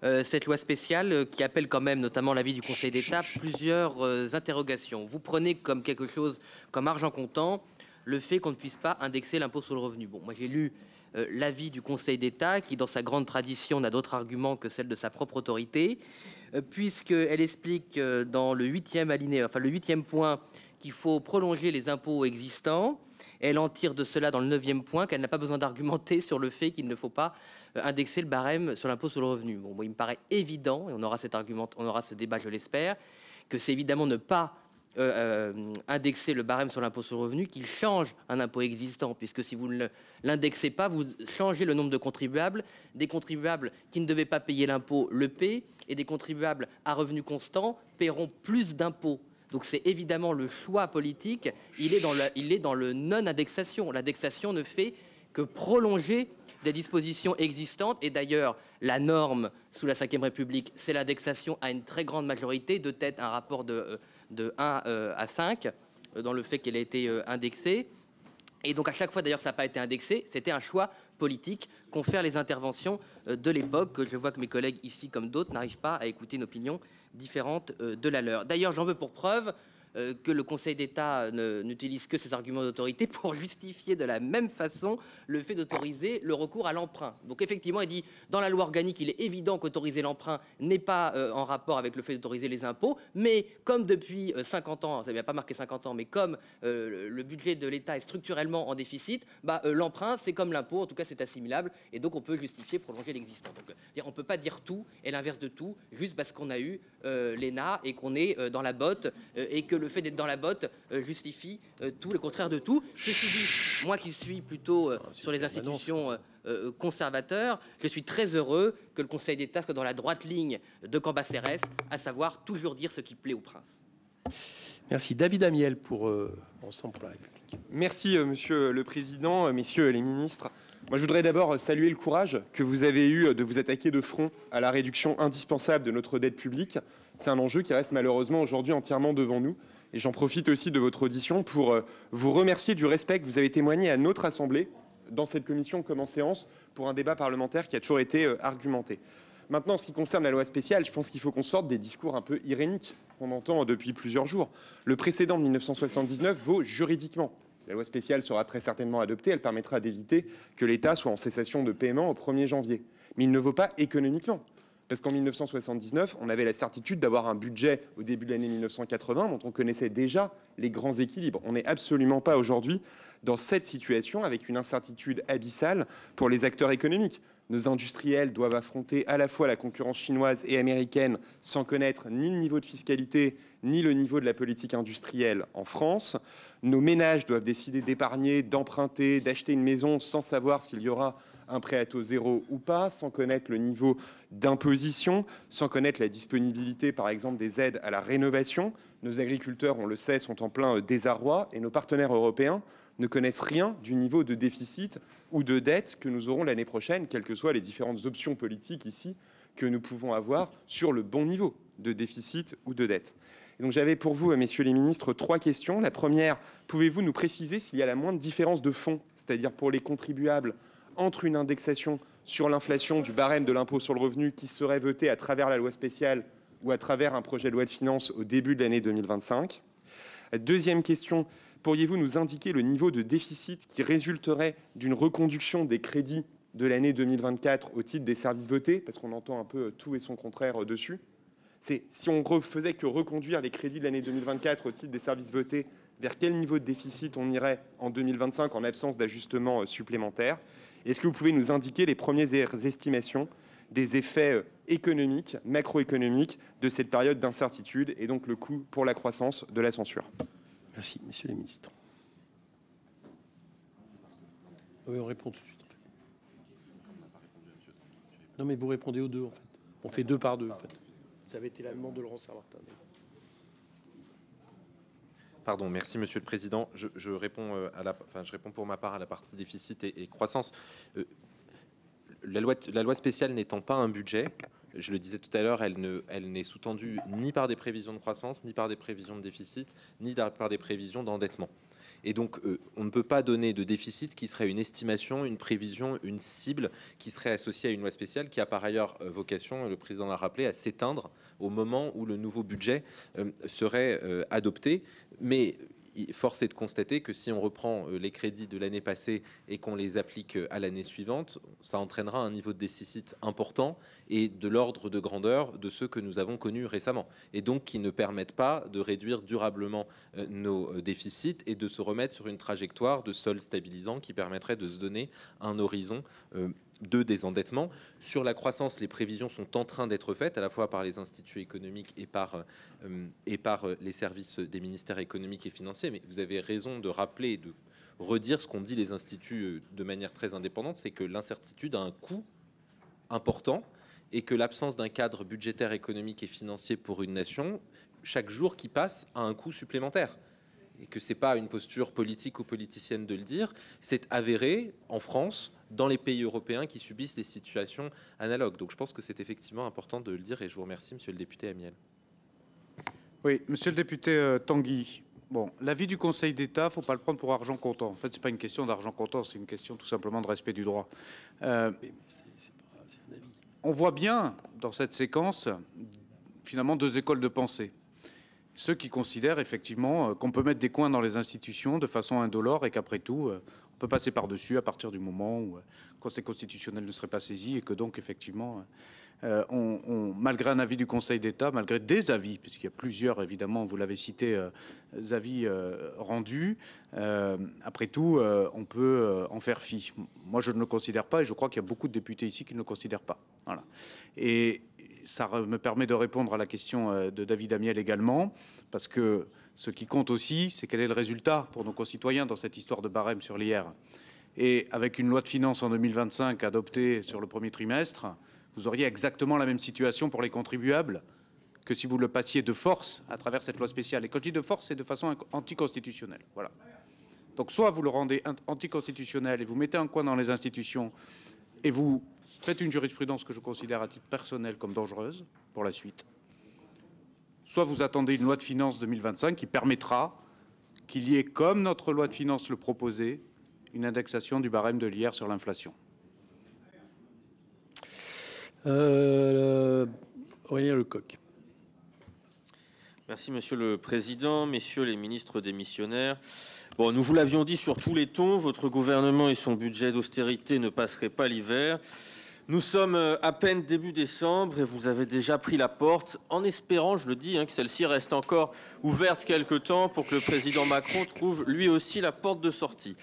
cette loi spéciale qui appelle quand même, notamment l'avis du Conseil d'État, plusieurs interrogations. Vous prenez comme quelque chose, comme argent comptant, le fait qu'on ne puisse pas indexer l'impôt sur le revenu. Bon, moi j'ai lu l'avis du Conseil d'État qui, dans sa grande tradition, n'a d'autre argument que celle de sa propre autorité, puisqu'elle explique dans le 8e alinéa, enfin le 8e point, qu'il faut prolonger les impôts existants. Elle en tire de cela dans le 9e point qu'elle n'a pas besoin d'argumenter sur le fait qu'il ne faut pas indexer le barème sur l'impôt sur le revenu. Bon, il me paraît évident, et on aura cet argument, on aura ce débat, je l'espère, que c'est évidemment ne pas indexer le barème sur l'impôt sur le revenu qu'il change un impôt existant, puisque si vous ne l'indexez pas, vous changez le nombre de contribuables. Des contribuables qui ne devaient pas payer l'impôt le paient, et des contribuables à revenus constants paieront plus d'impôts. Donc c'est évidemment le choix politique, il est dans le non-indexation. L'indexation ne fait que prolonger des dispositions existantes. Et d'ailleurs, la norme sous la Ve République, c'est l'indexation à une très grande majorité, de tête un rapport de 1 à 5, dans le fait qu'elle a été indexée. Et donc à chaque fois d'ailleurs ça n'a pas été indexé, c'était un choix politique qu'ont fait les interventions de l'époque. Je vois que mes collègues ici comme d'autres n'arrivent pas à écouter une opinion différente de la leur. D'ailleurs j'en veux pour preuve que le Conseil d'État n'utilise que ses arguments d'autorité pour justifier de la même façon le fait d'autoriser le recours à l'emprunt. Donc effectivement, il dit dans la loi organique, il est évident qu'autoriser l'emprunt n'est pas en rapport avec le fait d'autoriser les impôts, mais comme depuis 50 ans, ça n'avait pas marqué 50 ans, mais comme le budget de l'État est structurellement en déficit, l'emprunt c'est comme l'impôt, en tout cas c'est assimilable, et donc on peut justifier prolonger l'existant. Donc on ne peut pas dire tout et l'inverse de tout, juste parce qu'on a eu l'ENA et qu'on est dans la botte et que le fait d'être dans la botte justifie tout le contraire de tout. Ceci dit, moi qui suis plutôt sur les institutions conservateurs, je suis très heureux que le Conseil d'État soit dans la droite ligne de Cambacérès, à savoir toujours dire ce qui plaît au prince. Merci. David Amiel pour Ensemble pour la République. Merci, Monsieur le Président, Messieurs les ministres. Moi, je voudrais d'abord saluer le courage que vous avez eu de vous attaquer de front à la réduction indispensable de notre dette publique. C'est un enjeu qui reste malheureusement aujourd'hui entièrement devant nous. Et j'en profite aussi de votre audition pour vous remercier du respect que vous avez témoigné à notre Assemblée, dans cette commission comme en séance, pour un débat parlementaire qui a toujours été argumenté. Maintenant, en ce qui concerne la loi spéciale, je pense qu'il faut qu'on sorte des discours un peu iréniques qu'on entend depuis plusieurs jours. Le précédent de 1979 vaut juridiquement. La loi spéciale sera très certainement adoptée, elle permettra d'éviter que l'État soit en cessation de paiement au 1er janvier. Mais il ne vaut pas économiquement. Parce qu'en 1979, on avait la certitude d'avoir un budget au début de l'année 1980 dont on connaissait déjà les grands équilibres. On n'est absolument pas aujourd'hui dans cette situation avec une incertitude abyssale pour les acteurs économiques. Nos industriels doivent affronter à la fois la concurrence chinoise et américaine sans connaître ni le niveau de fiscalité ni le niveau de la politique industrielle en France. Nos ménages doivent décider d'épargner, d'emprunter, d'acheter une maison sans savoir s'il y aura un prêt à taux zéro ou pas, sans connaître le niveau d'imposition, sans connaître la disponibilité, par exemple, des aides à la rénovation. Nos agriculteurs, on le sait, sont en plein désarroi et nos partenaires européens ne connaissent rien du niveau de déficit ou de dette que nous aurons l'année prochaine, quelles que soient les différentes options politiques ici que nous pouvons avoir sur le bon niveau de déficit ou de dette. Et donc j'avais pour vous, messieurs les ministres, 3 questions. La première, pouvez-vous nous préciser s'il y a la moindre différence de fond, c'est-à-dire pour les contribuables, entre une indexation sur l'inflation du barème de l'impôt sur le revenu qui serait votée à travers la loi spéciale ou à travers un projet de loi de finances au début de l'année 2025 ? Deuxième question, pourriez-vous nous indiquer le niveau de déficit qui résulterait d'une reconduction des crédits de l'année 2024 au titre des services votés, parce qu'on entend un peu tout et son contraire dessus. Si on ne faisait que reconduire les crédits de l'année 2024 au titre des services votés, vers quel niveau de déficit on irait en 2025 en absence d'ajustement supplémentaire? Est-ce que vous pouvez nous indiquer les premières estimations des effets économiques, macroéconomiques de cette période d'incertitude et donc le coût pour la croissance de la censure? Merci, messieurs les ministres. Oui, on répond tout de suite. En fait. Non, mais vous répondez aux deux, en fait. On fait 2 par 2, en fait. Ça avait été la demande de Laurent Saint-Martin. Pardon, merci Monsieur le Président. Je réponds pour ma part à la partie déficit et croissance. La loi spéciale n'étant pas un budget, je le disais tout à l'heure, elle n'est sous-tendue ni par des prévisions de croissance, ni par des prévisions de déficit, ni par des prévisions d'endettement. Et donc, on ne peut pas donner de déficit qui serait une estimation, une prévision, une cible qui serait associée à une loi spéciale qui a par ailleurs vocation, le président l'a rappelé, à s'éteindre au moment où le nouveau budget serait adopté. Mais force est de constater que si on reprend les crédits de l'année passée et qu'on les applique à l'année suivante, ça entraînera un niveau de déficit important et de l'ordre de grandeur de ceux que nous avons connus récemment, et donc qui ne permettent pas de réduire durablement nos déficits et de se remettre sur une trajectoire de solde stabilisant qui permettrait de se donner un horizon de désendettement. Sur la croissance, les prévisions sont en train d'être faites à la fois par les instituts économiques et par les services des ministères économiques et financiers. Mais vous avez raison de rappeler, de redire ce qu'ont dit les instituts de manière très indépendante, c'est que l'incertitude a un coût important et que l'absence d'un cadre budgétaire, économique et financier pour une nation, chaque jour qui passe a un coût supplémentaire. Et que c'est pas une posture politique ou politicienne de le dire, c'est avéré en France, dans les pays européens qui subissent des situations analogues. Donc je pense que c'est effectivement important de le dire et je vous remercie, monsieur le député Amiel. Oui, monsieur le député Tanguy, Bon, l'avis du Conseil d'État, il ne faut pas le prendre pour argent comptant. En fait, ce n'est pas une question d'argent comptant, c'est une question tout simplement de respect du droit. On voit bien dans cette séquence, finalement, deux écoles de pensée. Ceux qui considèrent effectivement qu'on peut mettre des coins dans les institutions de façon indolore et qu'après tout, on peut passer par-dessus à partir du moment où le Conseil constitutionnel ne serait pas saisi et que donc effectivement, malgré un avis du Conseil d'État, malgré des avis, puisqu'il y a plusieurs évidemment, vous l'avez cité, avis rendus, après tout, on peut en faire fi. Moi, je ne le considère pas et je crois qu'il y a beaucoup de députés ici qui ne le considèrent pas. Voilà. Et ça me permet de répondre à la question de David Amiel également, parce que ce qui compte aussi, c'est quel est le résultat pour nos concitoyens dans cette histoire de barème sur l'IR. Et avec une loi de finances en 2025 adoptée sur le premier trimestre, vous auriez exactement la même situation pour les contribuables que si vous le passiez de force à travers cette loi spéciale. Et quand je dis de force, c'est de façon anticonstitutionnelle. Voilà. Donc soit vous le rendez anticonstitutionnel et vous mettez un coin dans les institutions et vous faites une jurisprudence que je considère à titre personnel comme dangereuse pour la suite. Soit vous attendez une loi de finances 2025 qui permettra qu'il y ait, comme notre loi de finances le proposait, une indexation du barème de l'IR sur l'inflation. Aurélien Lecoq. Merci Monsieur le Président, Messieurs les ministres démissionnaires. Bon, nous vous l'avions dit sur tous les tons, votre gouvernement et son budget d'austérité ne passeraient pas l'hiver. Nous sommes à peine début décembre et vous avez déjà pris la porte, en espérant, je le dis, que celle-ci reste encore ouverte quelque temps pour que le président Macron trouve lui aussi la porte de sortie.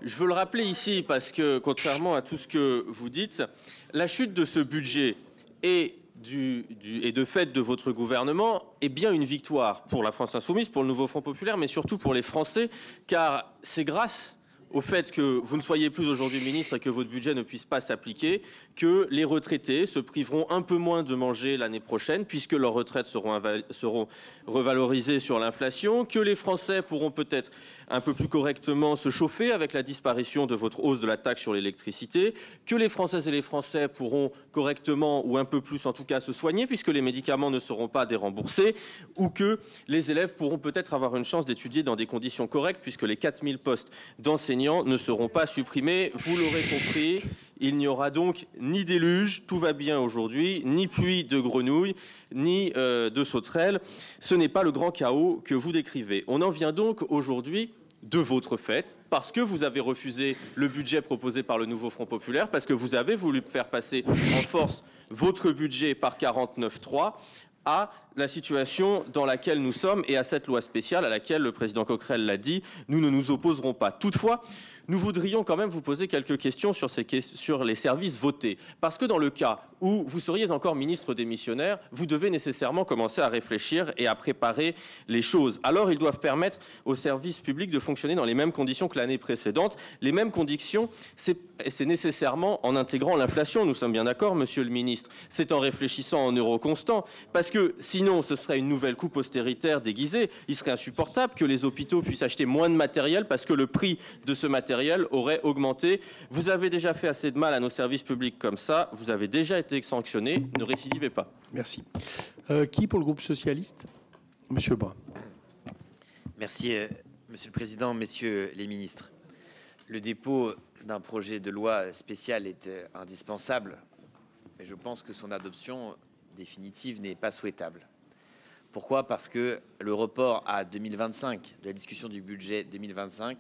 Je veux le rappeler ici parce que, contrairement à tout ce que vous dites, la chute de ce budget et de fait de votre gouvernement est bien une victoire pour la France insoumise, pour le nouveau Front populaire, mais surtout pour les Français, car c'est grâce au fait que vous ne soyez plus aujourd'hui ministre et que votre budget ne puisse pas s'appliquer, que les retraités se priveront un peu moins de manger l'année prochaine, puisque leurs retraites seront revalorisées sur l'inflation, que les Français pourront peut-être un peu plus correctement se chauffer avec la disparition de votre hausse de la taxe sur l'électricité, que les Françaises et les Français pourront correctement, ou un peu plus en tout cas, se soigner, puisque les médicaments ne seront pas déremboursés, ou que les élèves pourront peut-être avoir une chance d'étudier dans des conditions correctes, puisque les 4000 postes d'enseignants ne seront pas supprimés. Vous l'aurez compris, il n'y aura donc ni déluge, tout va bien aujourd'hui, ni pluie de grenouilles, ni de sauterelles. Ce n'est pas le grand chaos que vous décrivez. On en vient donc aujourd'hui de votre fait, parce que vous avez refusé le budget proposé par le nouveau Front populaire, parce que vous avez voulu faire passer en force votre budget par 49.3, à la situation dans laquelle nous sommes et à cette loi spéciale à laquelle le président Coquerel l'a dit, nous ne nous opposerons pas. Toutefois, nous voudrions quand même vous poser quelques questions sur les services votés. Parce que dans le cas où vous seriez encore ministre démissionnaire, vous devez nécessairement commencer à réfléchir et à préparer les choses. Alors, ils doivent permettre aux services publics de fonctionner dans les mêmes conditions que l'année précédente. Les mêmes conditions, c'est nécessairement en intégrant l'inflation. Nous sommes bien d'accord, monsieur le ministre. C'est en réfléchissant en euros constants. Parce que sinon, ce serait une nouvelle coupe austéritaire déguisée. Il serait insupportable que les hôpitaux puissent acheter moins de matériel parce que le prix de ce matériel aurait augmenté. Vous avez déjà fait assez de mal à nos services publics comme ça. Vous avez déjà été sanctionné. Ne récidivez pas. Merci. Qui pour le groupe socialiste? Monsieur Brun. Merci, Monsieur le Président, Messieurs les ministres. Le dépôt d'un projet de loi spécial est indispensable, mais je pense que son adoption définitive n'est pas souhaitable. Pourquoi? Parce que le report à 2025 de la discussion du budget 2025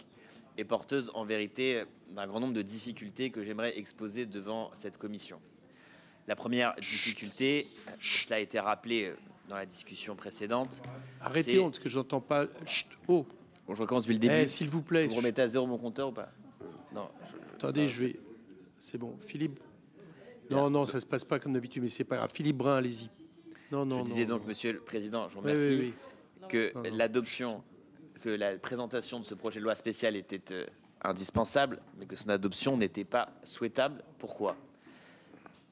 est porteuse en vérité d'un grand nombre de difficultés que j'aimerais exposer devant cette commission. La première difficulté, cela a été rappelé dans la discussion précédente. Arrêtez, parce que j'entends pas. Chut, oh. Bon, je recommence depuis le début. S'il vous plaît. Vous remettez à zéro mon compteur ou pas? Non. Attendez, je vais. C'est bon. Philippe. Non, non, ça se passe pas comme d'habitude, mais c'est pas grave. Philippe Brun, allez-y. Non, non. Je disais donc, Monsieur le Président, je vous remercie, que l'adoption, que la présentation de ce projet de loi spécial était indispensable, mais que son adoption n'était pas souhaitable. Pourquoi?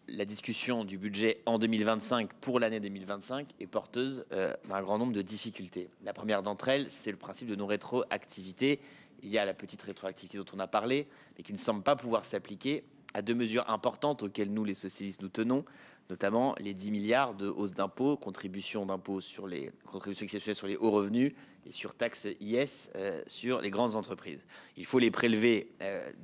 La discussion du budget en 2025 pour l'année 2025 est porteuse d'un grand nombre de difficultés. La première d'entre elles, c'est le principe de non-rétroactivité. Il y a la petite rétroactivité dont on a parlé, mais qui ne semble pas pouvoir s'appliquer à 2 mesures importantes auxquelles nous, les socialistes, nous tenons, notamment les 10 milliards de hausse d'impôts, contributions d'impôts sur les contributions exceptionnelles sur les hauts revenus et sur taxes IS sur les grandes entreprises. Il faut les prélever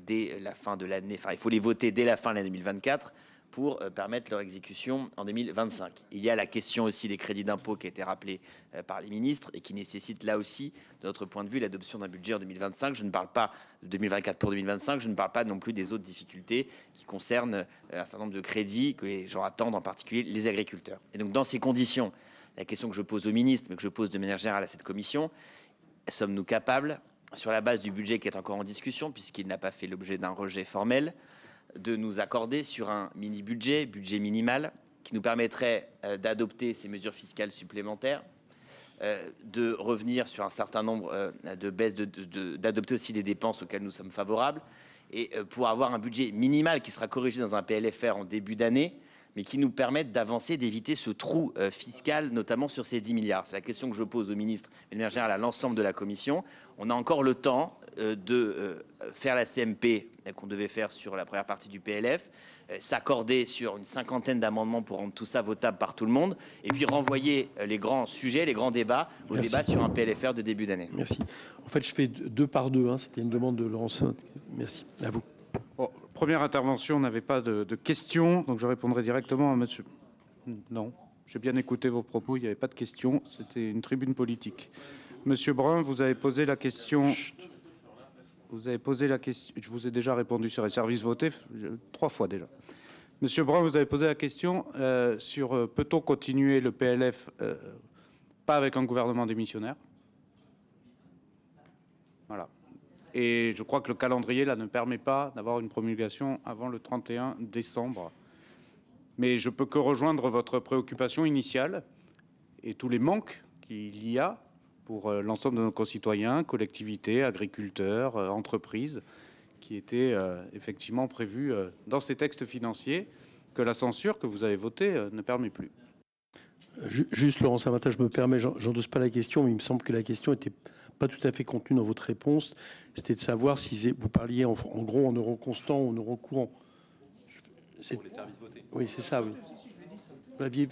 dès la fin de l'année, enfin il faut les voter dès la fin de l'année 2024 pour permettre leur exécution en 2025. Il y a la question aussi des crédits d'impôt qui a été rappelée par les ministres et qui nécessite là aussi, de notre point de vue, l'adoption d'un budget en 2025. Je ne parle pas de 2024 pour 2025, je ne parle pas non plus des autres difficultés qui concernent un certain nombre de crédits que les gens attendent, en particulier les agriculteurs. Et donc dans ces conditions, la question que je pose au ministre, mais que je pose de manière générale à cette commission, sommes-nous capables, sur la base du budget qui est encore en discussion, puisqu'il n'a pas fait l'objet d'un rejet formel, de nous accorder sur un mini-budget, budget minimal, qui nous permettrait d'adopter ces mesures fiscales supplémentaires, de revenir sur un certain nombre de baisses, d'adopter aussi des dépenses auxquelles nous sommes favorables, et pour avoir un budget minimal qui sera corrigé dans un PLFR en début d'année, mais qui nous permette d'avancer, d'éviter ce trou fiscal, notamment sur ces 10 milliards. C'est la question que je pose au ministre, mais de manière générale à l'ensemble de la commission. On a encore le temps de faire la CMP qu'on devait faire sur la première partie du PLF, s'accorder sur une cinquantaine d'amendements pour rendre tout ça votable par tout le monde, et puis renvoyer les grands sujets, les grands débats, au débat sur un PLFR de début d'année. Merci. En fait, je fais 2 par 2. Hein. C'était une demande de Laurence. Merci. À vous. Bon, première intervention, on n'avait pas de questions, donc je répondrai directement à monsieur. Non, j'ai bien écouté vos propos, il n'y avait pas de questions, c'était une tribune politique. Monsieur Brun, vous avez posé la question. Chut. Vous avez posé la question. Je vous ai déjà répondu sur les services votés 3 fois déjà. Monsieur Brun, vous avez posé la question sur peut-on continuer le PLF pas avec un gouvernement démissionnaire. Voilà. Et je crois que le calendrier là ne permet pas d'avoir une promulgation avant le 31 décembre. Mais je peux que rejoindre votre préoccupation initiale et tous les manques qu'il y a pour l'ensemble de nos concitoyens, collectivités, agriculteurs, entreprises, qui étaient effectivement prévus dans ces textes financiers que la censure que vous avez votée ne permet plus. Juste, Laurent Samartin, je me permets, j'endosse pas la question, mais il me semble que la question n'était pas tout à fait contenue dans votre réponse. C'était de savoir si vous parliez en gros en euros constants ou en euros courants. Pour les services votés. Oui, c'est ça, oui. Vous l'aviez...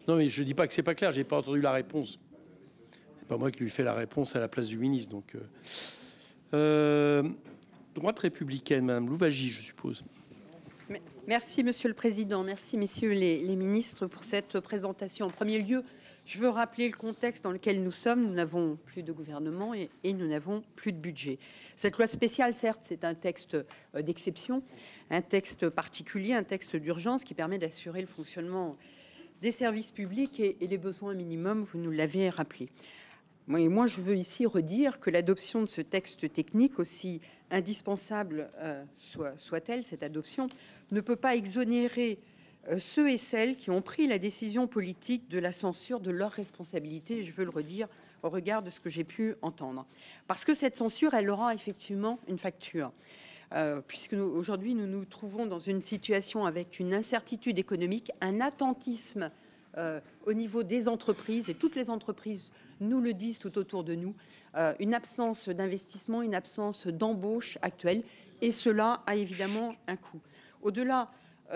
Non, mais je ne dis pas que c'est pas clair, j'ai pas entendu la réponse. C'est pas moi qui lui fais la réponse à la place du ministre. Donc, droite républicaine, Madame Louwagie, je suppose. Merci, Monsieur le Président. Merci, Messieurs les ministres, pour cette présentation. En premier lieu, je veux rappeler le contexte dans lequel nous sommes. Nous n'avons plus de gouvernement et nous n'avons plus de budget. Cette loi spéciale, certes, c'est un texte d'exception, un texte particulier, un texte d'urgence qui permet d'assurer le fonctionnement des services publics et les besoins minimums, vous nous l'avez rappelé. Moi, je veux ici redire que l'adoption de ce texte technique, aussi indispensable soit-elle, cette adoption, ne peut pas exonérer ceux et celles qui ont pris la décision politique de la censure de leur responsabilité, je veux le redire, au regard de ce que j'ai pu entendre. Parce que cette censure, elle aura effectivement une facture. Puisque aujourd'hui, nous nous trouvons dans une situation avec une incertitude économique, un attentisme au niveau des entreprises, et toutes les entreprises nous le disent tout autour de nous, une absence d'investissement, une absence d'embauche actuelle, et cela a évidemment un coût. Au-delà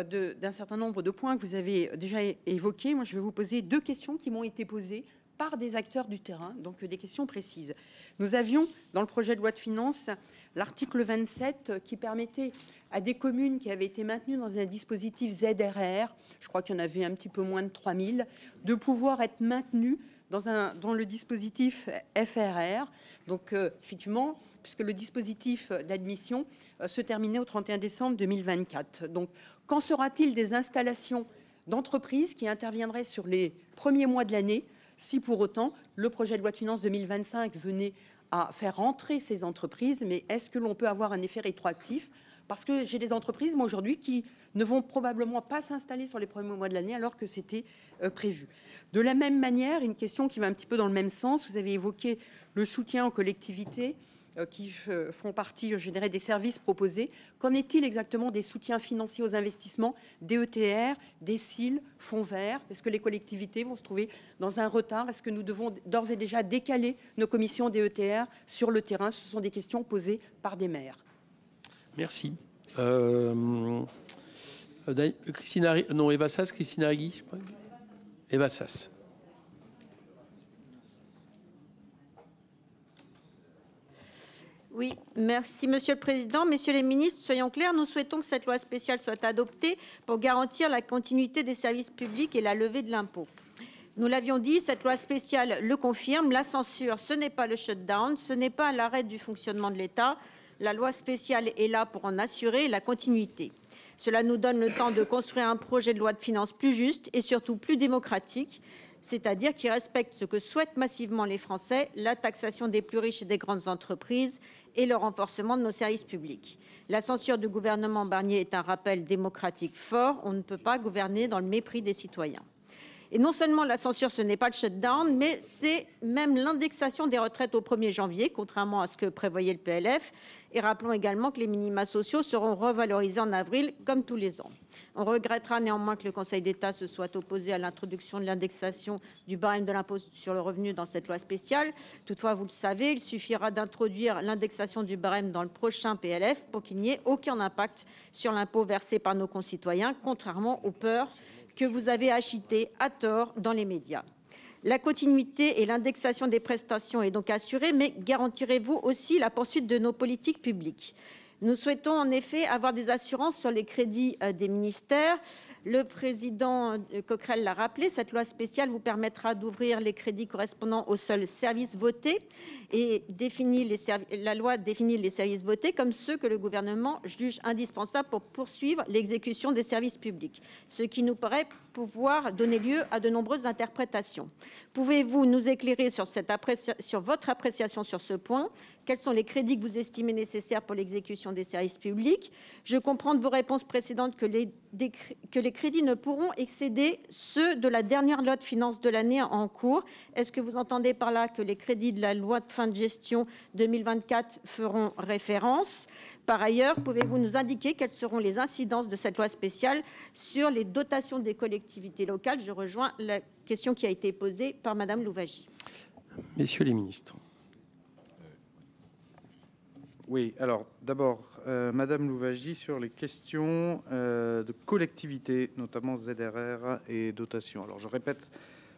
d'un certain nombre de points que vous avez déjà évoqués, moi je vais vous poser 2 questions qui m'ont été posées par des acteurs du terrain, donc des questions précises. Nous avions, dans le projet de loi de finances, l'article 27 qui permettait à des communes qui avaient été maintenues dans un dispositif ZRR, je crois qu'il y en avait un petit peu moins de 3000, de pouvoir être maintenues dans le dispositif FRR. Donc, effectivement, puisque le dispositif d'admission se terminait au 31 décembre 2024. Donc, qu'en sera-t-il des installations d'entreprises qui interviendraient sur les premiers mois de l'année, si pour autant le projet de loi de finances 2025 venait à faire rentrer ces entreprises, mais est-ce que l'on peut avoir un effet rétroactif? Parce que j'ai des entreprises, moi, aujourd'hui, qui ne vont probablement pas s'installer sur les premiers mois de l'année alors que c'était prévu. De la même manière, une question qui va un petit peu dans le même sens, vous avez évoqué le soutien aux collectivités qui font partie, je dirais, des services proposés. Qu'en est-il exactement des soutiens financiers aux investissements, DETR, DSIL, fonds verts? Est-ce que les collectivités vont se trouver dans un retard? Est-ce que nous devons d'ores et déjà décaler nos commissions DETR sur le terrain? Ce sont des questions posées par des maires. Merci. Non, Eva Sass, Christina Agui, je sais pas. Eva Sass. Oui, merci Monsieur le Président. Messieurs les ministres, soyons clairs, nous souhaitons que cette loi spéciale soit adoptée pour garantir la continuité des services publics et la levée de l'impôt. Nous l'avions dit, cette loi spéciale le confirme, la censure, ce n'est pas le shutdown, ce n'est pas l'arrêt du fonctionnement de l'État. La loi spéciale est là pour en assurer la continuité. Cela nous donne le temps de construire un projet de loi de finances plus juste et surtout plus démocratique, c'est-à-dire qui respecte ce que souhaitent massivement les Français, la taxation des plus riches et des grandes entreprises et le renforcement de nos services publics. La censure du gouvernement Barnier est un rappel démocratique fort. On ne peut pas gouverner dans le mépris des citoyens. Et non seulement la censure, ce n'est pas le shutdown, mais c'est même l'indexation des retraites au 1er janvier, contrairement à ce que prévoyait le PLF. Et rappelons également que les minima sociaux seront revalorisés en avril, comme tous les ans. On regrettera néanmoins que le Conseil d'État se soit opposé à l'introduction de l'indexation du barème de l'impôt sur le revenu dans cette loi spéciale. Toutefois, vous le savez, il suffira d'introduire l'indexation du barème dans le prochain PLF pour qu'il n'y ait aucun impact sur l'impôt versé par nos concitoyens, contrairement aux peurs que vous avez agitées à tort dans les médias. La continuité et l'indexation des prestations est donc assurée, mais garantirez-vous aussi la poursuite de nos politiques publiques ? Nous souhaitons en effet avoir des assurances sur les crédits des ministères. Le président Coquerel l'a rappelé, cette loi spéciale vous permettra d'ouvrir les crédits correspondant aux seuls services votés et la loi définit les services votés comme ceux que le gouvernement juge indispensables pour poursuivre l'exécution des services publics, ce qui nous paraît pouvoir donner lieu à de nombreuses interprétations. Pouvez-vous nous éclairer sur votre appréciation sur ce point ? Quels sont les crédits que vous estimez nécessaires pour l'exécution des services publics ? Je comprends de vos réponses précédentes que les crédits ne pourront excéder ceux de la dernière loi de finances de l'année en cours. Est-ce que vous entendez par là que les crédits de la loi de fin de gestion 2024 feront référence ? Par ailleurs, pouvez-vous nous indiquer quelles seront les incidences de cette loi spéciale sur les dotations des collectivités locales ? Je rejoins la question qui a été posée par Madame Louwagie. Messieurs les ministres. Oui, alors d'abord, Madame Louwagie, sur les questions de collectivité, notamment ZRR et dotation. Alors je répète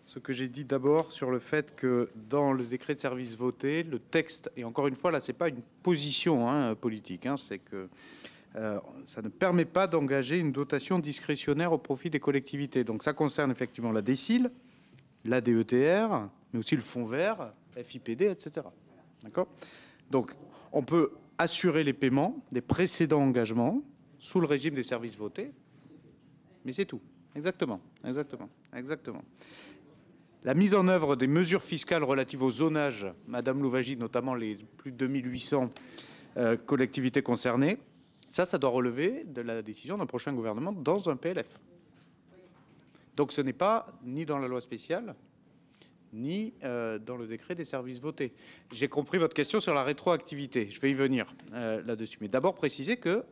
ce que j'ai dit d'abord sur le fait que dans le décret de service voté, le texte, et encore une fois là, c'est pas une position politique, c'est que ça ne permet pas d'engager une dotation discrétionnaire au profit des collectivités. Donc ça concerne effectivement la DSIL, la DETR, mais aussi le Fonds vert, FIPD, etc. D'accord ? Donc, on peut assurer les paiements des précédents engagements sous le régime des services votés, mais c'est tout. Exactement. La mise en œuvre des mesures fiscales relatives au zonage, Madame Louwagie, notamment les plus de 2800 collectivités concernées, ça doit relever de la décision d'un prochain gouvernement dans un PLF. Donc ce n'est pas ni dans la loi spéciale, ni dans le décret des services votés. J'ai compris votre question sur la rétroactivité. Je vais y venir là-dessus. Mais d'abord préciser que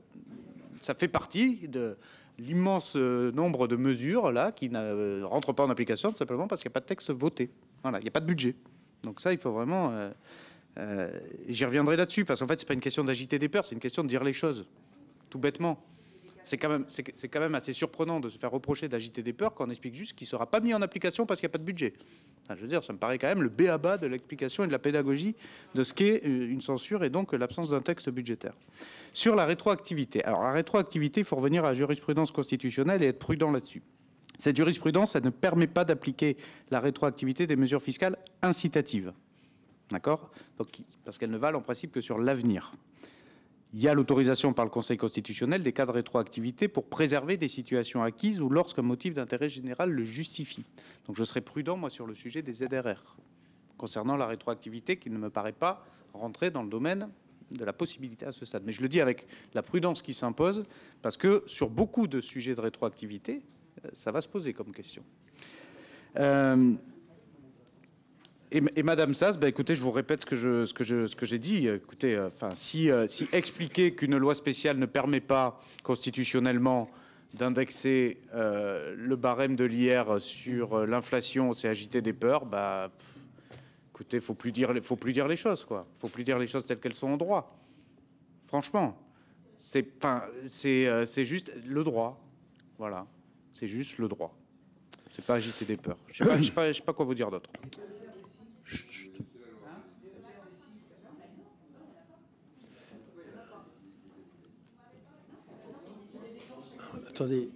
ça fait partie de l'immense nombre de mesures là qui ne rentrent pas en application tout simplement parce qu'il n'y a pas de texte voté. Voilà, il n'y a pas de budget. Donc ça, il faut vraiment... j'y reviendrai là-dessus parce qu'en fait, c'est pas une question d'agiter des peurs, c'est une question de dire les choses, tout bêtement. C'est quand même assez surprenant de se faire reprocher d'agiter des peurs quand on explique juste qu'il ne sera pas mis en application parce qu'il n'y a pas de budget. Enfin, je veux dire, ça me paraît quand même le b.a.-ba de l'explication et de la pédagogie de ce qu'est une censure et donc l'absence d'un texte budgétaire. Sur la rétroactivité. Alors, la rétroactivité, il faut revenir à la jurisprudence constitutionnelle et être prudent là-dessus. Cette jurisprudence, elle ne permet pas d'appliquer la rétroactivité des mesures fiscales incitatives. D'accord ? Donc, parce qu'elles ne valent en principe que sur l'avenir. Il y a l'autorisation par le Conseil constitutionnel des cas de rétroactivité pour préserver des situations acquises ou lorsqu'un motif d'intérêt général le justifie. Donc je serai prudent, moi, sur le sujet des ZRR, concernant la rétroactivité qui ne me paraît pas rentrer dans le domaine de la possibilité à ce stade. Mais je le dis avec la prudence qui s'impose, parce que sur beaucoup de sujets de rétroactivité, ça va se poser comme question. Et Madame Sass, écoutez, je vous répète ce que j'ai dit. Écoutez, si expliquer qu'une loi spéciale ne permet pas constitutionnellement d'indexer le barème de l'IR sur l'inflation, c'est agiter des peurs, écoutez, faut plus dire les choses, quoi. Faut plus dire les choses telles qu'elles sont en droit. Franchement, C'est juste le droit. Voilà. C'est juste le droit. C'est pas agiter des peurs. Je sais pas quoi vous dire d'autre. Attendez.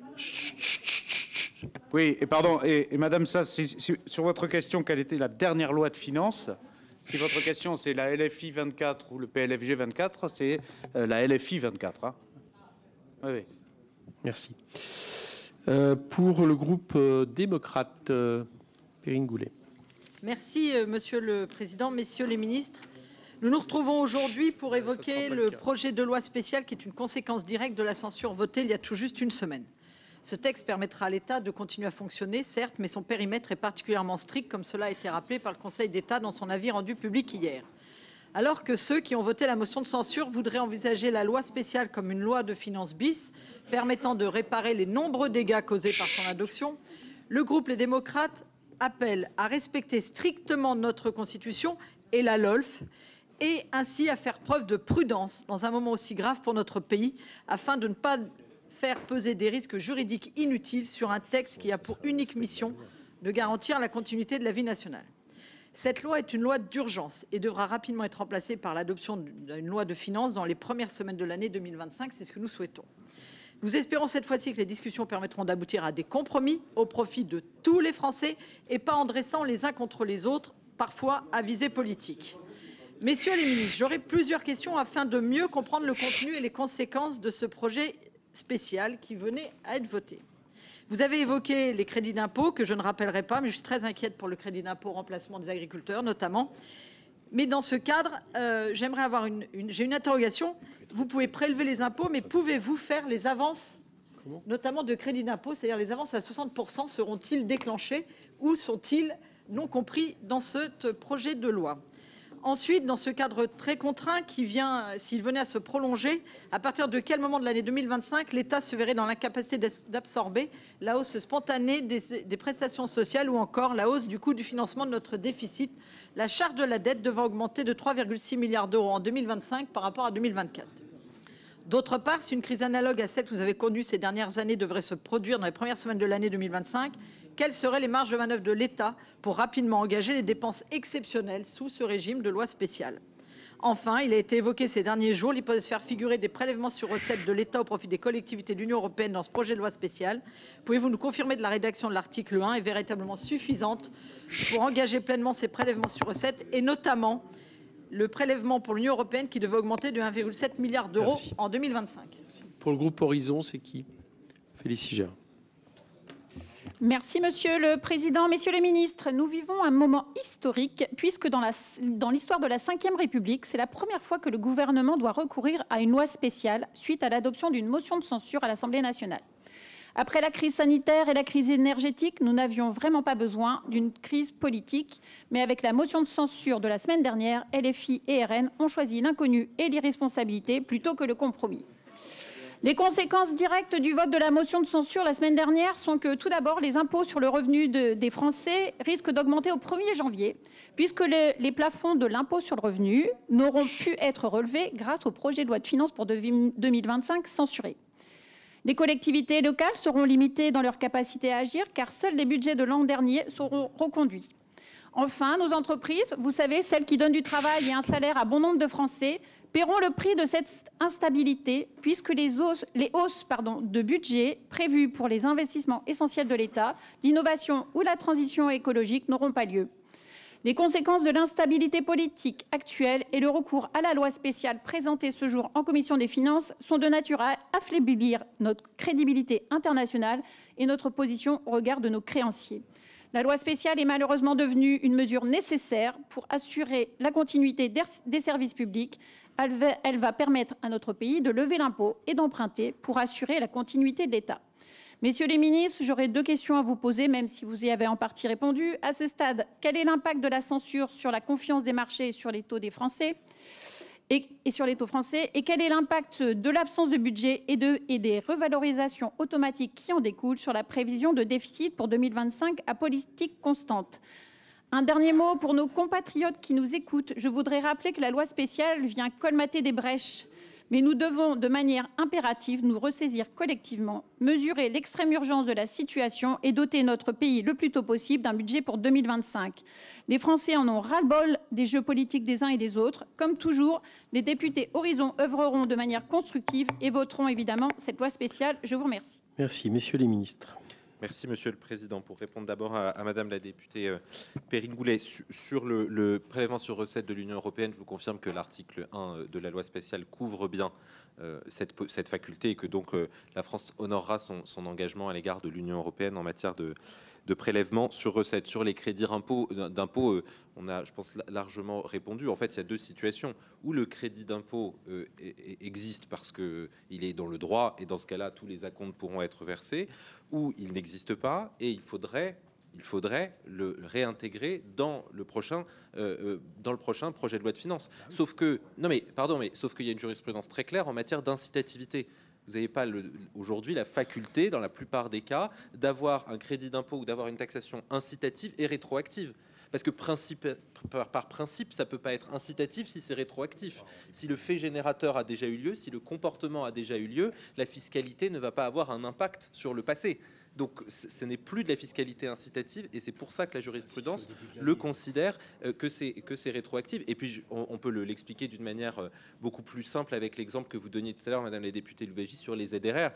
Oui, et pardon, et Madame Sass, sur votre question, quelle était la dernière loi de finances? Si votre question c'est la LFI 24 ou le PLFG 24, c'est la LFI 24. Hein. Oui, oui. Merci. Pour le groupe démocrate, Perrine Goulet. Merci, Monsieur le Président, Messieurs les ministres. Nous nous retrouvons aujourd'hui pour évoquer le projet de loi spéciale qui est une conséquence directe de la censure votée il y a tout juste une semaine. Ce texte permettra à l'État de continuer à fonctionner, certes, mais son périmètre est particulièrement strict, comme cela a été rappelé par le Conseil d'État dans son avis rendu public hier. Alors que ceux qui ont voté la motion de censure voudraient envisager la loi spéciale comme une loi de finances bis, permettant de réparer les nombreux dégâts causés par son adoption, le groupe Les Démocrates appelle à respecter strictement notre Constitution et la LOLF, et ainsi à faire preuve de prudence dans un moment aussi grave pour notre pays, afin de ne pas faire peser des risques juridiques inutiles sur un texte qui a pour unique mission de garantir la continuité de la vie nationale. Cette loi est une loi d'urgence et devra rapidement être remplacée par l'adoption d'une loi de finances dans les premières semaines de l'année 2025. C'est ce que nous souhaitons. Nous espérons cette fois-ci que les discussions permettront d'aboutir à des compromis au profit de tous les Français et pas en dressant les uns contre les autres, parfois à visée politique. Messieurs les ministres, j'aurai plusieurs questions afin de mieux comprendre le contenu et les conséquences de ce projet spécial qui venait à être voté. Vous avez évoqué les crédits d'impôt, que je ne rappellerai pas, mais je suis très inquiète pour le crédit d'impôt remplacement des agriculteurs, notamment. Mais dans ce cadre, j'aimerais avoir j'ai une interrogation. Vous pouvez prélever les impôts, mais pouvez-vous faire les avances, notamment de crédit d'impôt, c'est-à-dire les avances à 60%, seront-ils déclenchées ou sont-ils non compris dans ce projet de loi ? Ensuite, dans ce cadre très contraint qui vient, s'il venait à se prolonger, à partir de quel moment de l'année 2025 l'État se verrait dans l'incapacité d'absorber la hausse spontanée des prestations sociales ou encore la hausse du coût du financement de notre déficit, la charge de la dette devant augmenter de 3,6 milliards d'euros en 2025 par rapport à 2024. D'autre part, si une crise analogue à celle que vous avez connue ces dernières années devrait se produire dans les premières semaines de l'année 2025, quelles seraient les marges de manœuvre de l'État pour rapidement engager les dépenses exceptionnelles sous ce régime de loi spéciale? Enfin, il a été évoqué ces derniers jours l'hypothèse de faire figurer des prélèvements sur recettes de l'État au profit des collectivités de l'Union européenne dans ce projet de loi spéciale. Pouvez-vous nous confirmer que la rédaction de l'article 1 est véritablement suffisante pour engager pleinement ces prélèvements sur recettes et notamment le prélèvement pour l'Union européenne qui devait augmenter de 1,7 milliard d'euros en 2025. Merci. Pour le groupe Horizon, c'est qui? Félicie Gère. Merci Monsieur le Président, Messieurs les ministres. Nous vivons un moment historique puisque dans l'histoire de la Ve République, c'est la première fois que le gouvernement doit recourir à une loi spéciale suite à l'adoption d'une motion de censure à l'Assemblée nationale. Après la crise sanitaire et la crise énergétique, nous n'avions vraiment pas besoin d'une crise politique. Mais avec la motion de censure de la semaine dernière, LFI et RN ont choisi l'inconnu et l'irresponsabilité plutôt que le compromis. Les conséquences directes du vote de la motion de censure la semaine dernière sont que, tout d'abord, les impôts sur le revenu des Français risquent d'augmenter au 1er janvier, puisque les plafonds de l'impôt sur le revenu n'auront pu être relevés grâce au projet de loi de finances pour 2025 censuré. Les collectivités locales seront limitées dans leur capacité à agir, car seuls les budgets de l'an dernier seront reconduits. Enfin, nos entreprises, vous savez, celles qui donnent du travail et un salaire à bon nombre de Français, paieront le prix de cette instabilité, puisque les hausses de budget prévues pour les investissements essentiels de l'État, l'innovation ou la transition écologique n'auront pas lieu. Les conséquences de l'instabilité politique actuelle et le recours à la loi spéciale présentée ce jour en commission des finances sont de nature à affaiblir notre crédibilité internationale et notre position au regard de nos créanciers. La loi spéciale est malheureusement devenue une mesure nécessaire pour assurer la continuité des services publics. Elle va permettre à notre pays de lever l'impôt et d'emprunter pour assurer la continuité de l'État. Messieurs les ministres, j'aurais deux questions à vous poser, même si vous y avez en partie répondu. À ce stade, quel est l'impact de la censure sur la confiance des marchés et sur les taux des Français et sur les taux français? Et quel est l'impact de l'absence de budget et des revalorisations automatiques qui en découlent sur la prévision de déficit pour 2025 à politique constante? Un dernier mot pour nos compatriotes qui nous écoutent. Je voudrais rappeler que la loi spéciale vient colmater des brèches Mais nous devons, de manière impérative, nous ressaisir collectivement, mesurer l'extrême urgence de la situation et doter notre pays le plus tôt possible d'un budget pour 2025. Les Français en ont ras-le-bol des jeux politiques des uns et des autres. Comme toujours, les députés Horizon œuvreront de manière constructive et voteront évidemment cette loi spéciale. Je vous remercie. Merci. Messieurs les ministres. Merci, Monsieur le Président. Pour répondre d'abord à Madame la députée Perrine Goulet, sur le prélèvement sur recettes de l'Union européenne, je vous confirme que l'article 1 de la loi spéciale couvre bien cette faculté et que donc la France honorera son engagement à l'égard de l'Union européenne en matière de prélèvement sur recettes. Sur les crédits d'impôt, on a, je pense, largement répondu. En fait, il y a deux situations où le crédit d'impôt existe parce qu'il est dans le droit, et dans ce cas-là, tous les acomptes pourront être versés, ou il n'existe pas, et il faudrait le réintégrer dans le prochain projet de loi de finances. Sauf que, sauf qu'il y a une jurisprudence très claire en matière d'incitativité. Vous n'avez pas aujourd'hui la faculté, dans la plupart des cas, d'avoir un crédit d'impôt ou d'avoir une taxation incitative et rétroactive. Parce que par principe, ça ne peut pas être incitatif si c'est rétroactif. Si le fait générateur a déjà eu lieu, si le comportement a déjà eu lieu, la fiscalité ne va pas avoir un impact sur le passé. Donc ce n'est plus de la fiscalité incitative et c'est pour ça que la jurisprudence le considère que c'est rétroactif. Et puis on peut l'expliquer d'une manière beaucoup plus simple avec l'exemple que vous donniez tout à l'heure, Madame la députée Louwagie, sur les ZRR.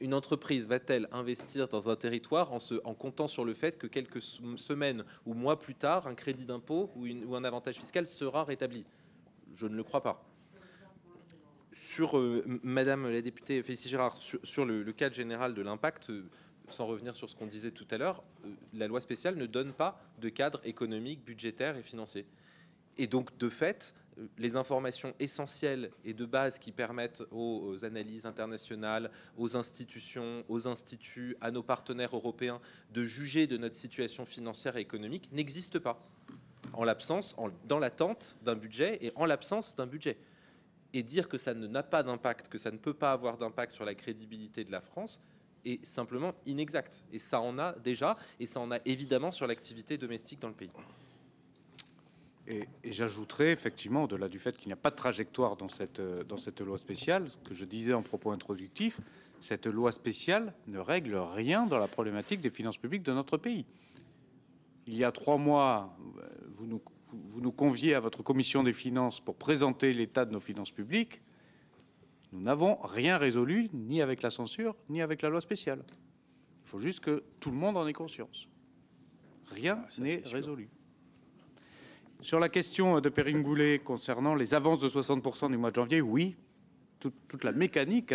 Une entreprise va-t-elle investir dans un territoire en comptant sur le fait que quelques semaines ou mois plus tard, un crédit d'impôt ou un avantage fiscal sera rétabli? Je ne le crois pas. Sur Madame la députée Félicie Gérard, sur le cadre général de l'impact, sans revenir sur ce qu'on disait tout à l'heure, la loi spéciale ne donne pas de cadre économique, budgétaire et financier. Et donc, de fait, les informations essentielles et de base qui permettent aux analyses internationales, aux institutions, aux instituts, à nos partenaires européens de juger de notre situation financière et économique n'existent pas, dans l'attente d'un budget et en l'absence d'un budget. Et dire que ça n'a pas d'impact, que ça ne peut pas avoir d'impact sur la crédibilité de la France, est simplement inexact. Et ça en a déjà, et ça en a évidemment sur l'activité domestique dans le pays. Et j'ajouterais effectivement, au-delà du fait qu'il n'y a pas de trajectoire dans cette loi spéciale, que je disais en propos introductif, cette loi spéciale ne règle rien dans la problématique des finances publiques de notre pays. Il y a 3 mois, vous nous conviez à votre commission des finances pour présenter l'état de nos finances publiques. Nous n'avons rien résolu, ni avec la censure, ni avec la loi spéciale. Il faut juste que tout le monde en ait conscience. Rien n'est résolu. Sur la question de Perrine Goulet concernant les avances de 60% du mois de janvier, oui, toute la mécanique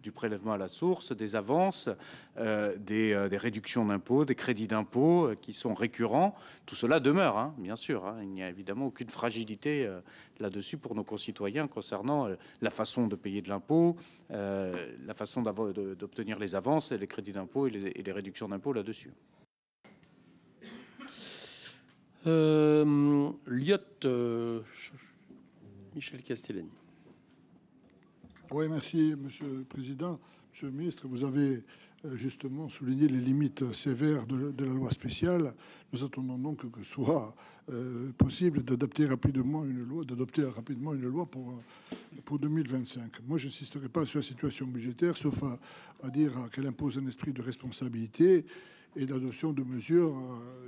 du prélèvement à la source, des avances, des réductions d'impôts, des crédits d'impôts qui sont récurrents, tout cela demeure, bien sûr. Il n'y a évidemment aucune fragilité là-dessus pour nos concitoyens concernant la façon de payer de l'impôt, la façon d'obtenir les avances, et les crédits d'impôt et les réductions d'impôts là-dessus. Michel Castellani. Oui, merci, Monsieur le Président. Monsieur le Ministre, vous avez justement souligné les limites sévères de la loi spéciale. Nous attendons donc que soit possible d'adopter rapidement une loi pour 2025. Moi, je n'insisterai pas sur la situation budgétaire, sauf à dire qu'elle impose un esprit de responsabilité et l'adoption de mesures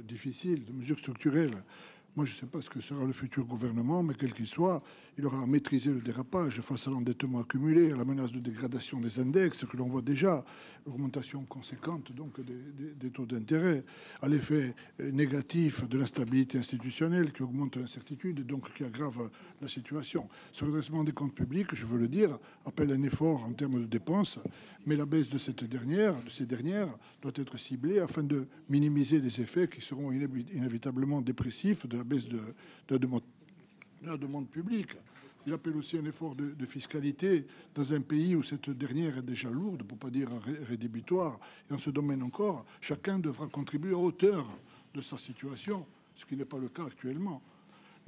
difficiles, de mesures structurelles. Moi, je ne sais pas ce que sera le futur gouvernement, mais quel qu'il soit, il aura à maîtriser le dérapage face à l'endettement accumulé, à la menace de dégradation des index que l'on voit déjà, augmentation conséquente donc des taux d'intérêt, à l'effet négatif de l'instabilité institutionnelle qui augmente l'incertitude et donc qui aggrave la situation. Ce redressement des comptes publics, je veux le dire, appelle un effort en termes de dépenses, mais la baisse de ces dernières doit être ciblée afin de minimiser les effets qui seront inévitablement dépressifs de la baisse de la demande publique. Il appelle aussi un effort de fiscalité dans un pays où cette dernière est déjà lourde, pour ne pas dire rédhibitoire. Et en ce domaine encore, chacun devra contribuer à hauteur de sa situation, ce qui n'est pas le cas actuellement.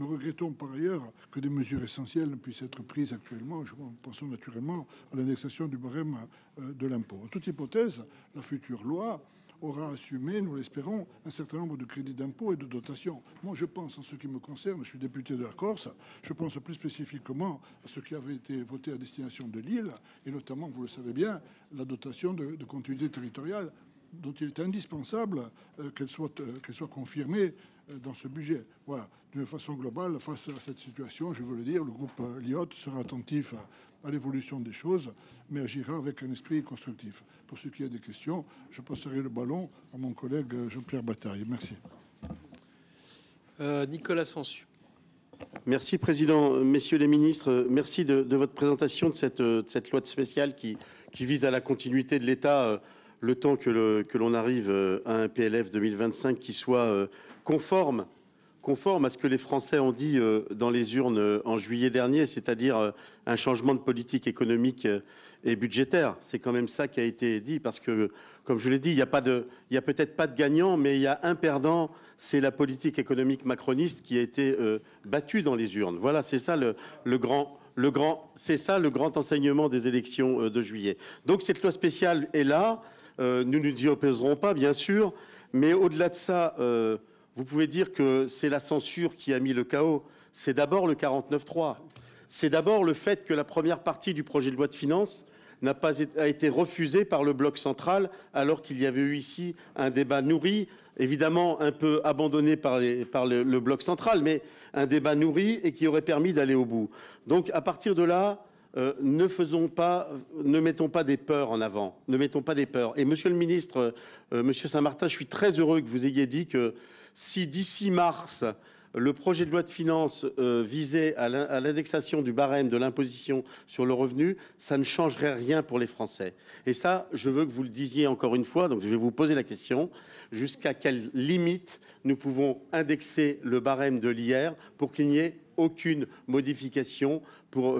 Nous regrettons par ailleurs que des mesures essentielles ne puissent être prises actuellement. Pensons naturellement à l'indexation du barème de l'impôt. En toute hypothèse, la future loi aura assumé, nous l'espérons, un certain nombre de crédits d'impôt et de dotations. Moi, je pense, en ce qui me concerne, je suis député de la Corse, je pense plus spécifiquement à ce qui avait été voté à destination de l'île, et notamment, vous le savez bien, la dotation de continuité territoriale, dont il est indispensable qu'elle soit confirmée dans ce budget. Voilà, d'une façon globale, face à cette situation, je veux le dire, le groupe LIOT sera attentif à l'évolution des choses, mais agira avec un esprit constructif. Pour ce qui est des questions, je passerai le ballon à mon collègue Jean-Pierre Bataille. Merci. Nicolas Sansu. Merci, Président. Messieurs les ministres, merci de votre présentation de cette loi spéciale qui vise à la continuité de l'État le temps que l'on arrive à un PLF 2025 qui soit conforme à ce que les Français ont dit dans les urnes en juillet dernier, c'est-à-dire un changement de politique économique et budgétaire. C'est quand même ça qui a été dit, parce que, comme je l'ai dit, il y a peut-être pas de gagnant, mais il y a un perdant, c'est la politique économique macroniste qui a été battue dans les urnes. Voilà, c'est ça le grand enseignement des élections de juillet. Donc cette loi spéciale est là, nous ne nous y opposerons pas, bien sûr, mais au-delà de ça, vous pouvez dire que c'est la censure qui a mis le chaos. C'est d'abord le 49.3. C'est d'abord le fait que la première partie du projet de loi de finances a été refusée par le bloc central, alors qu'il y avait eu ici un débat nourri, évidemment un peu abandonné par le bloc central, mais un débat nourri et qui aurait permis d'aller au bout. Donc à partir de là, ne mettons pas des peurs en avant, ne mettons pas des peurs. Et Monsieur le ministre, Monsieur Saint-Martin, je suis très heureux que vous ayez dit que si d'ici mars, le projet de loi de finances visait à l'indexation du barème de l'imposition sur le revenu, ça ne changerait rien pour les Français. Et ça, je veux que vous le disiez encore une fois, donc je vais vous poser la question, jusqu'à quelle limite nous pouvons indexer le barème de l'IR pour qu'il n'y ait aucune modification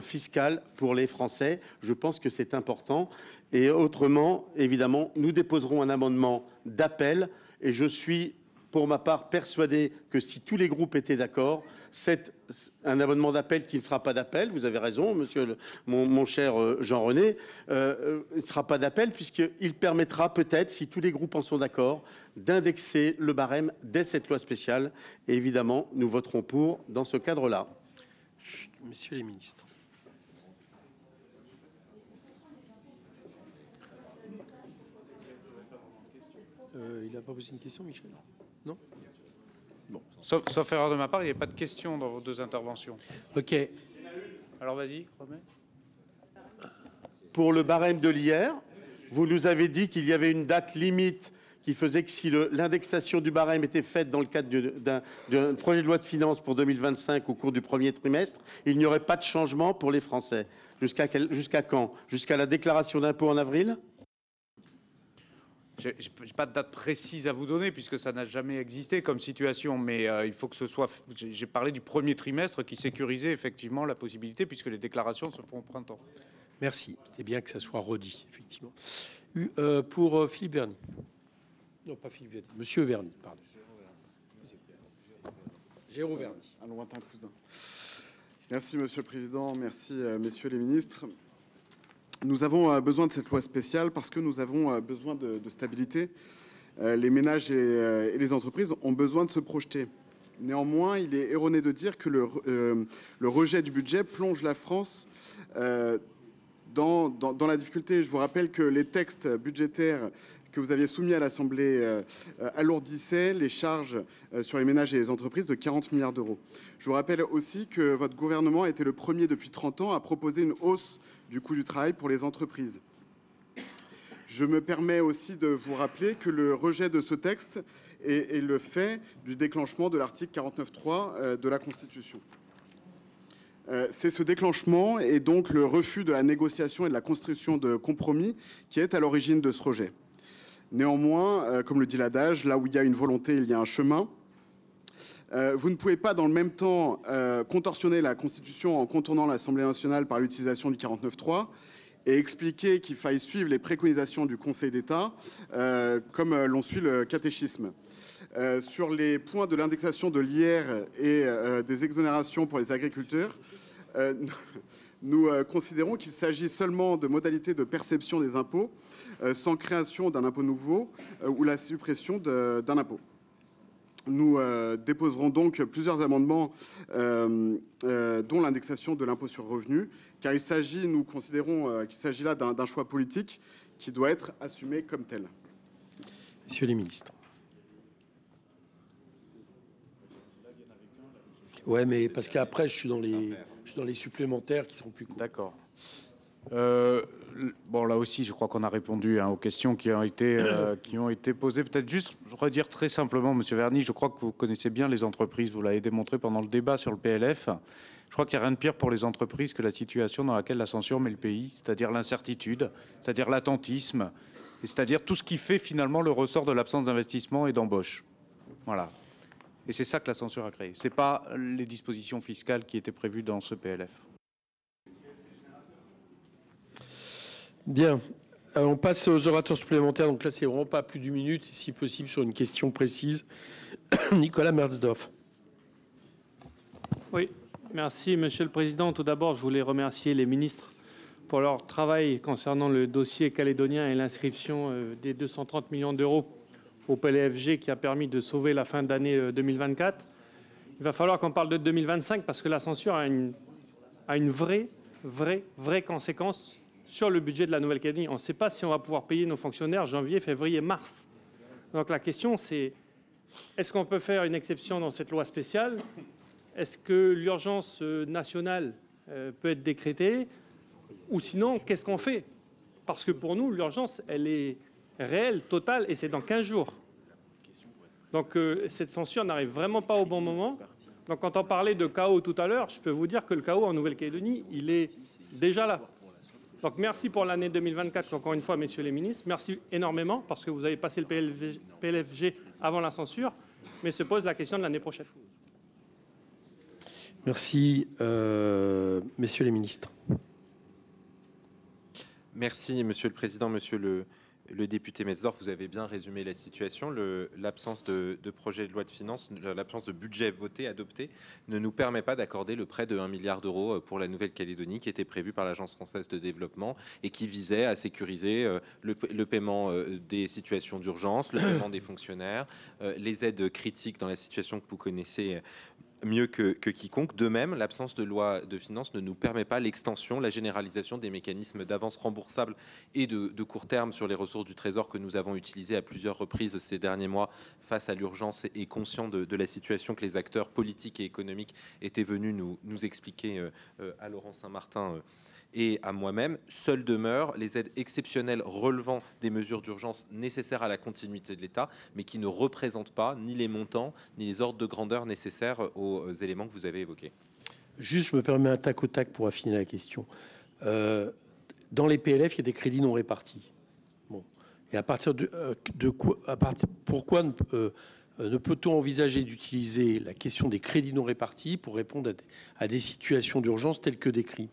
fiscale pour les Français. Je pense que c'est important. Et autrement, évidemment, nous déposerons un amendement d'appel et je suis, pour ma part, persuadé que si tous les groupes étaient d'accord, c'est un amendement d'appel qui ne sera pas d'appel. Vous avez raison, monsieur mon cher Jean-René. Il ne sera pas d'appel puisqu'il permettra peut-être, si tous les groupes en sont d'accord, d'indexer le barème dès cette loi spéciale. Et évidemment, nous voterons pour dans ce cadre-là. Messieurs les ministres. Il n'a pas posé une question, Michel? Non? Bon. Sauf erreur de ma part, il n'y a pas de questions dans vos deux interventions. OK. Alors vas-y, remets. Pour le barème de l'IR, vous nous avez dit qu'il y avait une date limite qui faisait que si l'indexation du barème était faite dans le cadre d'un projet de loi de finances pour 2025 au cours du premier trimestre, il n'y aurait pas de changement pour les Français. Jusqu'à quand? Jusqu'à la déclaration d'impôt en avril? Je n'ai pas de date précise à vous donner puisque ça n'a jamais existé comme situation, mais il faut que ce soit... J'ai parlé du premier trimestre qui sécurisait effectivement la possibilité puisque les déclarations se font au printemps. Merci. C'était bien que ça soit redit, effectivement. Pour Philippe Verny. Non, pas Philippe Verny. Monsieur Verny, pardon. Jérôme Verny. Un lointain cousin. Merci, Monsieur le Président. Merci, messieurs les ministres. Nous avons besoin de cette loi spéciale parce que nous avons besoin de stabilité. Les ménages et les entreprises ont besoin de se projeter. Néanmoins, il est erroné de dire que le rejet du budget plonge la France dans la difficulté. Je vous rappelle que les textes budgétaires que vous aviez soumis à l'Assemblée alourdissaient les charges sur les ménages et les entreprises de 40 milliards d'euros. Je vous rappelle aussi que votre gouvernement a été le premier depuis 30 ans à proposer une hausse du coût du travail pour les entreprises. Je me permets aussi de vous rappeler que le rejet de ce texte est le fait du déclenchement de l'article 49.3 de la Constitution. C'est ce déclenchement et donc le refus de la négociation et de la construction de compromis qui est à l'origine de ce rejet. Néanmoins, comme le dit l'adage, là où il y a une volonté, il y a un chemin. Vous ne pouvez pas, dans le même temps, contorsionner la Constitution en contournant l'Assemblée nationale par l'utilisation du 49.3 et expliquer qu'il faille suivre les préconisations du Conseil d'État, comme l'on suit le catéchisme. Sur les points de l'indexation de l'IR et des exonérations pour les agriculteurs, Nous considérons qu'il s'agit seulement de modalités de perception des impôts, sans création d'un impôt nouveau ou la suppression d'un impôt. Nous déposerons donc plusieurs amendements, dont l'indexation de l'impôt sur le revenu, car nous considérons qu'il s'agit là d'un choix politique qui doit être assumé comme tel. Messieurs les ministres. Ouais, mais parce qu'après, je suis dans les supplémentaires qui seront plus courts. D'accord. Bon, là aussi, je crois qu'on a répondu aux questions qui ont été posées. Peut-être juste redire très simplement, Monsieur Verny, je crois que vous connaissez bien les entreprises, vous l'avez démontré pendant le débat sur le PLF. Je crois qu'il n'y a rien de pire pour les entreprises que la situation dans laquelle la censure met le pays, c'est-à-dire l'incertitude, c'est-à-dire l'attentisme, c'est-à-dire tout ce qui fait finalement le ressort de l'absence d'investissement et d'embauche. Voilà. Et c'est ça que la censure a créé. Ce n'est pas les dispositions fiscales qui étaient prévues dans ce PLF. Bien. On passe aux orateurs supplémentaires. Donc là, c'est vraiment pas plus d'une minute, si possible, sur une question précise. Nicolas Merzdorf. Oui, merci, Monsieur le Président. Tout d'abord, je voulais remercier les ministres pour leur travail concernant le dossier calédonien et l'inscription des 230 millions d'euros au PLFG qui a permis de sauver la fin d'année 2024. Il va falloir qu'on parle de 2025 parce que la censure a une vraie conséquence sur le budget de la Nouvelle-Calédonie. On ne sait pas si on va pouvoir payer nos fonctionnaires janvier, février, mars. Donc la question, c'est est-ce qu'on peut faire une exception dans cette loi spéciale? Est-ce que l'urgence nationale peut être décrétée? Ou sinon, qu'est-ce qu'on fait? Parce que pour nous, l'urgence, elle est réelle, totale, et c'est dans 15 jours. Donc cette censure n'arrive vraiment pas au bon moment. Donc quand on parlait de chaos tout à l'heure, je peux vous dire que le chaos en Nouvelle-Calédonie, il est déjà là. Donc merci pour l'année 2024, encore une fois, messieurs les ministres. Merci énormément parce que vous avez passé le PLFG avant la censure, mais se pose la question de l'année prochaine. Merci, messieurs les ministres. Merci, Monsieur le Président, Monsieur le député Merzdorf, vous avez bien résumé la situation. L'absence de projet de loi de finances, l'absence de budget voté, adopté, ne nous permet pas d'accorder le prêt de 1 milliard d'euros pour la Nouvelle-Calédonie qui était prévu par l'Agence française de développement et qui visait à sécuriser le paiement des situations d'urgence, le paiement des fonctionnaires, les aides critiques dans la situation que vous connaissez mieux que quiconque. De même, l'absence de loi de finances ne nous permet pas l'extension, la généralisation des mécanismes d'avance remboursable et de court terme sur les ressources du Trésor que nous avons utilisés à plusieurs reprises ces derniers mois face à l'urgence et conscient de la situation que les acteurs politiques et économiques étaient venus nous expliquer à Laurent Saint-Martin et à moi-même. Seules demeurent les aides exceptionnelles relevant des mesures d'urgence nécessaires à la continuité de l'État, mais qui ne représentent pas ni les montants, ni les ordres de grandeur nécessaires aux éléments que vous avez évoqués. Juste, je me permets un tac au tac pour affiner la question. Dans les PLF, il y a des crédits non répartis. Bon. Et à partir de quoi, pourquoi ne peut-on envisager d'utiliser la question des crédits non répartis pour répondre à des situations d'urgence telles que décrites?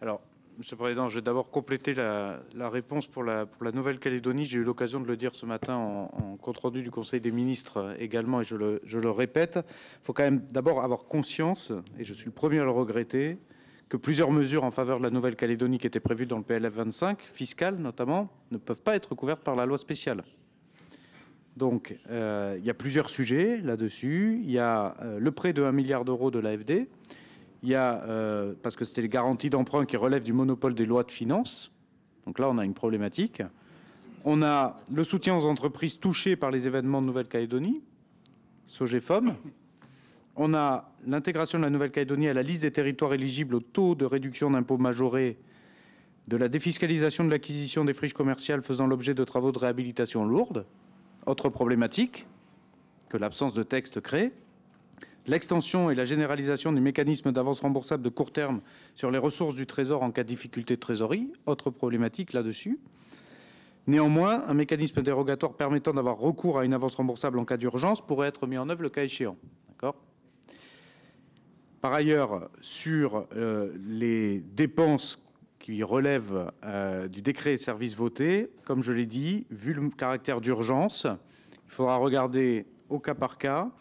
Alors, Monsieur le Président, je vais d'abord compléter la réponse pour la Nouvelle-Calédonie. J'ai eu l'occasion de le dire ce matin en compte-rendu du Conseil des ministres également, et je le répète. Il faut quand même d'abord avoir conscience, et je suis le premier à le regretter, que plusieurs mesures en faveur de la Nouvelle-Calédonie qui étaient prévues dans le PLF 25, fiscales notamment, ne peuvent pas être couvertes par la loi spéciale. Donc, il y a plusieurs sujets là-dessus. Il y a le prêt de 1 milliard d'euros de l'AFD. Il y a, parce que c'était les garanties d'emprunt qui relèvent du monopole des lois de finances. Donc là, on a une problématique. On a le soutien aux entreprises touchées par les événements de Nouvelle-Calédonie, SOGEFOM. On a l'intégration de la Nouvelle-Calédonie à la liste des territoires éligibles au taux de réduction d'impôts majoré, de la défiscalisation de l'acquisition des friches commerciales faisant l'objet de travaux de réhabilitation lourde. Autre problématique que l'absence de texte crée. L'extension et la généralisation du mécanisme d'avance remboursable de court terme sur les ressources du Trésor en cas de difficulté de trésorerie, autre problématique là-dessus. Néanmoins, un mécanisme dérogatoire permettant d'avoir recours à une avance remboursable en cas d'urgence pourrait être mis en œuvre le cas échéant. D'accord ? Par ailleurs, sur les dépenses qui relèvent du décret et services votés, comme je l'ai dit, vu le caractère d'urgence, il faudra regarder au cas par cas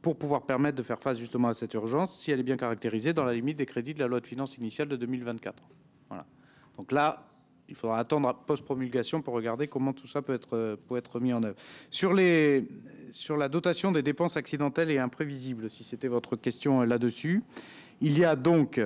pour pouvoir permettre de faire face justement à cette urgence, si elle est bien caractérisée dans la limite des crédits de la loi de finances initiale de 2024. Voilà. Donc là, il faudra attendre post-promulgation pour regarder comment tout ça peut être mis en œuvre. Sur la dotation des dépenses accidentelles et imprévisibles, si c'était votre question là-dessus, il y a donc,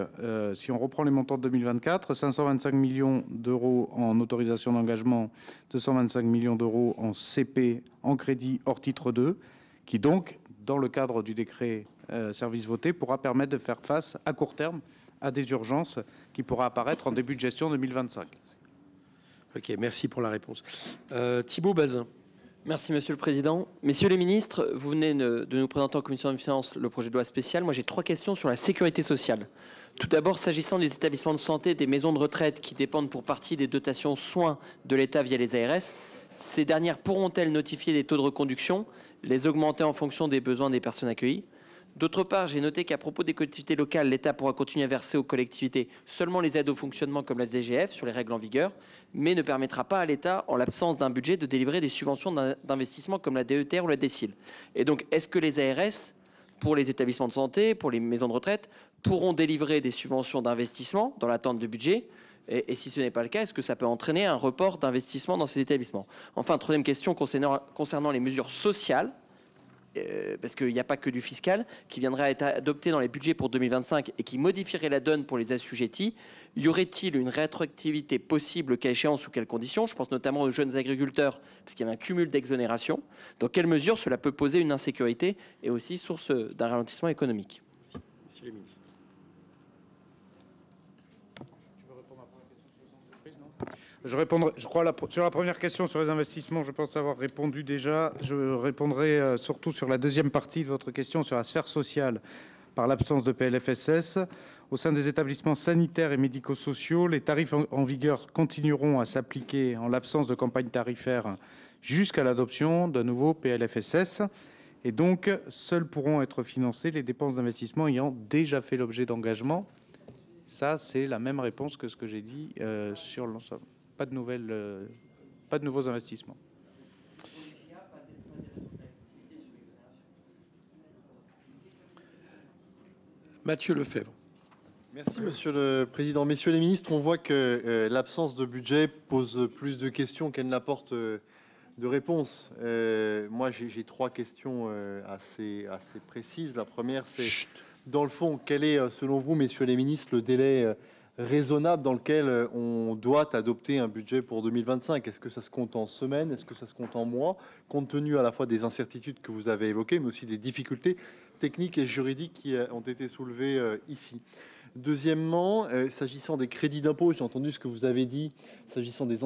si on reprend les montants de 2024, 525 millions d'euros en autorisation d'engagement, 225 millions d'euros en CP, en crédit hors titre 2, qui donc, dans le cadre du décret service voté, pourra permettre de faire face à court terme à des urgences qui pourraient apparaître en début de gestion 2025. Ok, merci pour la réponse. Thibault Bazin. Merci Monsieur le Président. Messieurs les ministres, vous venez de nous présenter en commission des finances le projet de loi spécial. Moi, j'ai 3 questions sur la sécurité sociale. Tout d'abord, s'agissant des établissements de santé, des maisons de retraite qui dépendent pour partie des dotations soins de l'État via les ARS, ces dernières pourront-elles notifier des taux de reconduction, les augmenter en fonction des besoins des personnes accueillies? D'autre part, j'ai noté qu'à propos des collectivités locales, l'État pourra continuer à verser aux collectivités seulement les aides au fonctionnement comme la DGF sur les règles en vigueur, mais ne permettra pas à l'État, en l'absence d'un budget, de délivrer des subventions d'investissement comme la DETR ou la DECIL. Et donc, est-ce que les ARS, pour les établissements de santé, pour les maisons de retraite, pourront délivrer des subventions d'investissement dans l'attente de budget? Et si ce n'est pas le cas, est-ce que ça peut entraîner un report d'investissement dans ces établissements? Enfin, troisième question concernant les mesures sociales, parce qu'il n'y a pas que du fiscal, qui viendrait à être adopté dans les budgets pour 2025 et qui modifierait la donne pour les assujettis. Y aurait-il une rétroactivité possible, cas échéant, sous quelles conditions? Je pense notamment aux jeunes agriculteurs, parce qu'il y avait un cumul d'exonération. Dans quelles mesures cela peut poser une insécurité et aussi source d'un ralentissement économique? Merci. Monsieur le ministre. Je crois, sur la première question sur les investissements, je pense avoir répondu déjà. Je répondrai surtout sur la deuxième partie de votre question sur la sphère sociale par l'absence de PLFSS. Au sein des établissements sanitaires et médico-sociaux, les tarifs en vigueur continueront à s'appliquer en l'absence de campagne tarifaire jusqu'à l'adoption d'un nouveau PLFSS. Et donc, seuls pourront être financées les dépenses d'investissement ayant déjà fait l'objet d'engagement. Ça, c'est la même réponse que ce que j'ai dit sur l'ensemble. Pas de nouveaux investissements. Mathieu Lefèvre. Merci Monsieur le Président. Messieurs les ministres, on voit que l'absence de budget pose plus de questions qu'elle n'apporte de réponses. Moi, j'ai 3 questions assez précises. La première, c'est, dans le fond, quel est, selon vous, messieurs les ministres, le délai raisonnable dans lequel on doit adopter un budget pour 2025? Est-ce que ça se compte en semaines? Est-ce que ça se compte en mois? Compte tenu à la fois des incertitudes que vous avez évoquées, mais aussi des difficultés techniques et juridiques qui ont été soulevées ici. Deuxièmement, s'agissant des crédits d'impôt, j'ai entendu ce que vous avez dit, s'agissant des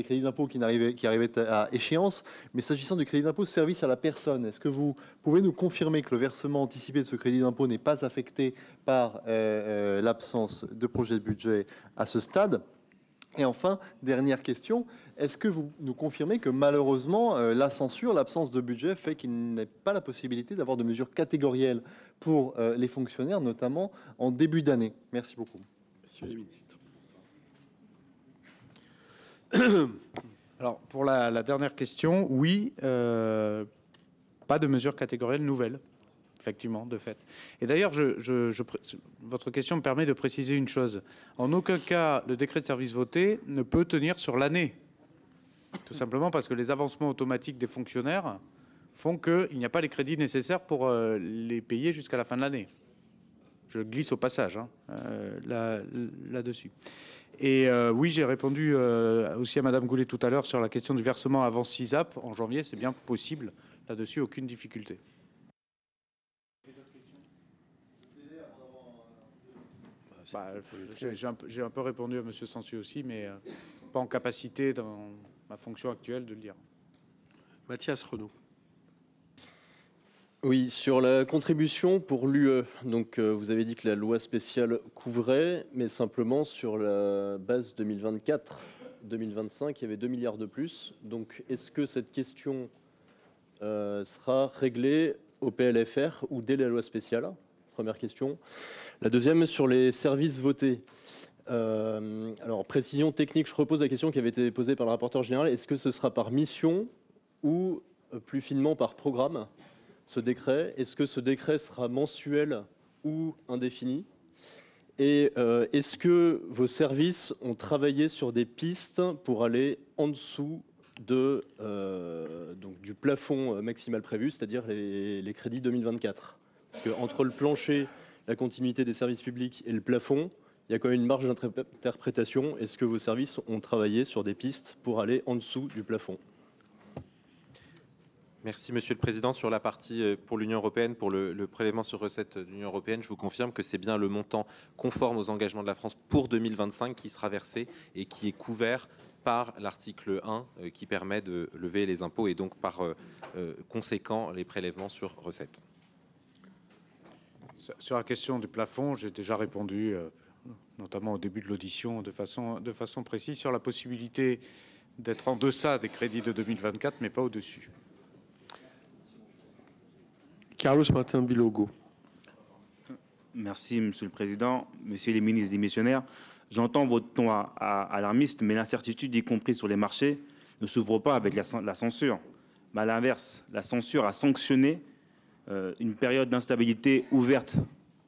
crédits d'impôt qui arrivaient à échéance, mais s'agissant du crédit d'impôt service à la personne, est-ce que vous pouvez nous confirmer que le versement anticipé de ce crédit d'impôt n'est pas affecté par l'absence de projet de budget à ce stade? Et enfin, dernière question, est-ce que vous nous confirmez que malheureusement, la censure, l'absence de budget fait qu'il n'est pas la possibilité d'avoir de mesures catégorielles pour les fonctionnaires, notamment en début d'année? Merci beaucoup. Monsieur le ministre. Alors, pour la dernière question, oui, pas de mesures catégorielles nouvelles. Effectivement, de fait. Et d'ailleurs, votre question me permet de préciser une chose. En aucun cas, le décret de service voté ne peut tenir sur l'année. Tout simplement parce que les avancements automatiques des fonctionnaires font qu'il n'y a pas les crédits nécessaires pour les payer jusqu'à la fin de l'année. Je glisse au passage là-dessus. Et oui, j'ai répondu aussi à Madame Goulet tout à l'heure sur la question du versement avant CISAP en janvier. C'est bien possible. Là-dessus, aucune difficulté. J'ai un peu répondu à M. Sansu aussi, mais pas en capacité dans ma fonction actuelle de le dire. Mathias Renaud. Oui, sur la contribution pour l'UE, donc vous avez dit que la loi spéciale couvrait, mais simplement sur la base 2024-2025, il y avait 2 milliards de plus. Donc est-ce que cette question sera réglée au PLFR ou dès la loi spéciale? Première question. La deuxième, sur les services votés. Alors, précision technique, je repose la question qui avait été posée par le rapporteur général. Est-ce que ce sera par mission ou plus finement par programme? ce décret? Est-ce que ce décret sera mensuel ou indéfini? Et est-ce que vos services ont travaillé sur des pistes pour aller en dessous de, donc du plafond maximal prévu, c'est-à-dire les crédits 2024? Parce qu'entre le plancher, la continuité des services publics et le plafond, il y a quand même une marge d'interprétation. Est-ce que vos services ont travaillé sur des pistes pour aller en dessous du plafond? Merci, Monsieur le Président. Sur la partie pour l'Union européenne, pour le prélèvement sur recettes de l'Union européenne, je vous confirme que c'est bien le montant conforme aux engagements de la France pour 2025 qui sera versé et qui est couvert par l'article 1 qui permet de lever les impôts et donc par conséquent les prélèvements sur recettes. Sur la question du plafond, j'ai déjà répondu, notamment au début de l'audition, de façon précise, sur la possibilité d'être en deçà des crédits de 2024, mais pas au-dessus. Carlos Martin Bilogo. Merci, Monsieur le Président. Messieurs les ministres démissionnaires, j'entends votre ton alarmiste, mais l'incertitude, y compris sur les marchés, ne s'ouvre pas avec la censure. Mais à l'inverse, la censure a sanctionné une période d'instabilité ouverte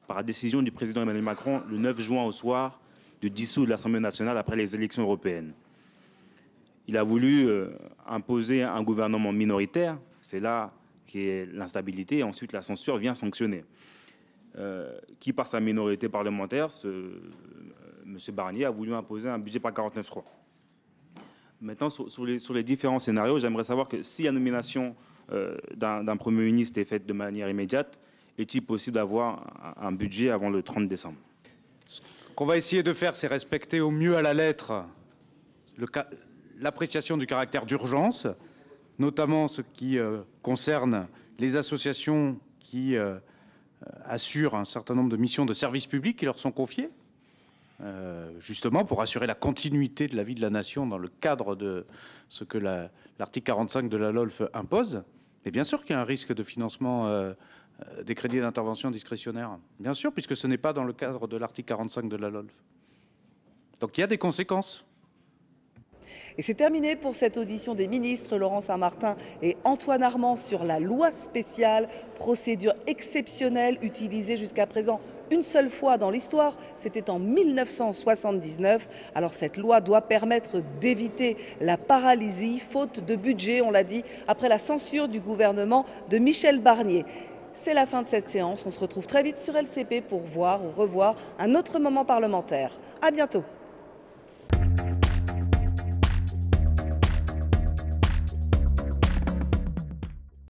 par la décision du président Emmanuel Macron le 9 juin au soir de dissoudre l'Assemblée nationale après les élections européennes. Il a voulu imposer un gouvernement minoritaire, c'est là qui est l'instabilité, et ensuite la censure vient sanctionner. Qui, par sa minorité parlementaire, M. Barnier a voulu imposer un budget par 49.3. Maintenant, sur les différents scénarios, j'aimerais savoir que si la nomination d'un Premier ministre est faite de manière immédiate, est-il possible d'avoir un budget avant le 30 décembre? Ce qu'on va essayer de faire, c'est respecter au mieux à la lettre l'appréciation du caractère d'urgence, notamment ce qui concerne les associations qui assurent un certain nombre de missions de service public qui leur sont confiées, justement pour assurer la continuité de la vie de la nation dans le cadre de ce que l'article 45 de la LOLF impose. Et bien sûr qu'il y a un risque de financement des crédits d'intervention discrétionnaires, bien sûr, puisque ce n'est pas dans le cadre de l'article 45 de la LOLF. Donc il y a des conséquences. Et c'est terminé pour cette audition des ministres Laurent Saint-Martin et Antoine Armand sur la loi spéciale, procédure exceptionnelle utilisée jusqu'à présent une seule fois dans l'histoire, c'était en 1979. Alors cette loi doit permettre d'éviter la paralysie, faute de budget, on l'a dit, après la censure du gouvernement de Michel Barnier. C'est la fin de cette séance, on se retrouve très vite sur LCP pour voir ou revoir un autre moment parlementaire. À bientôt.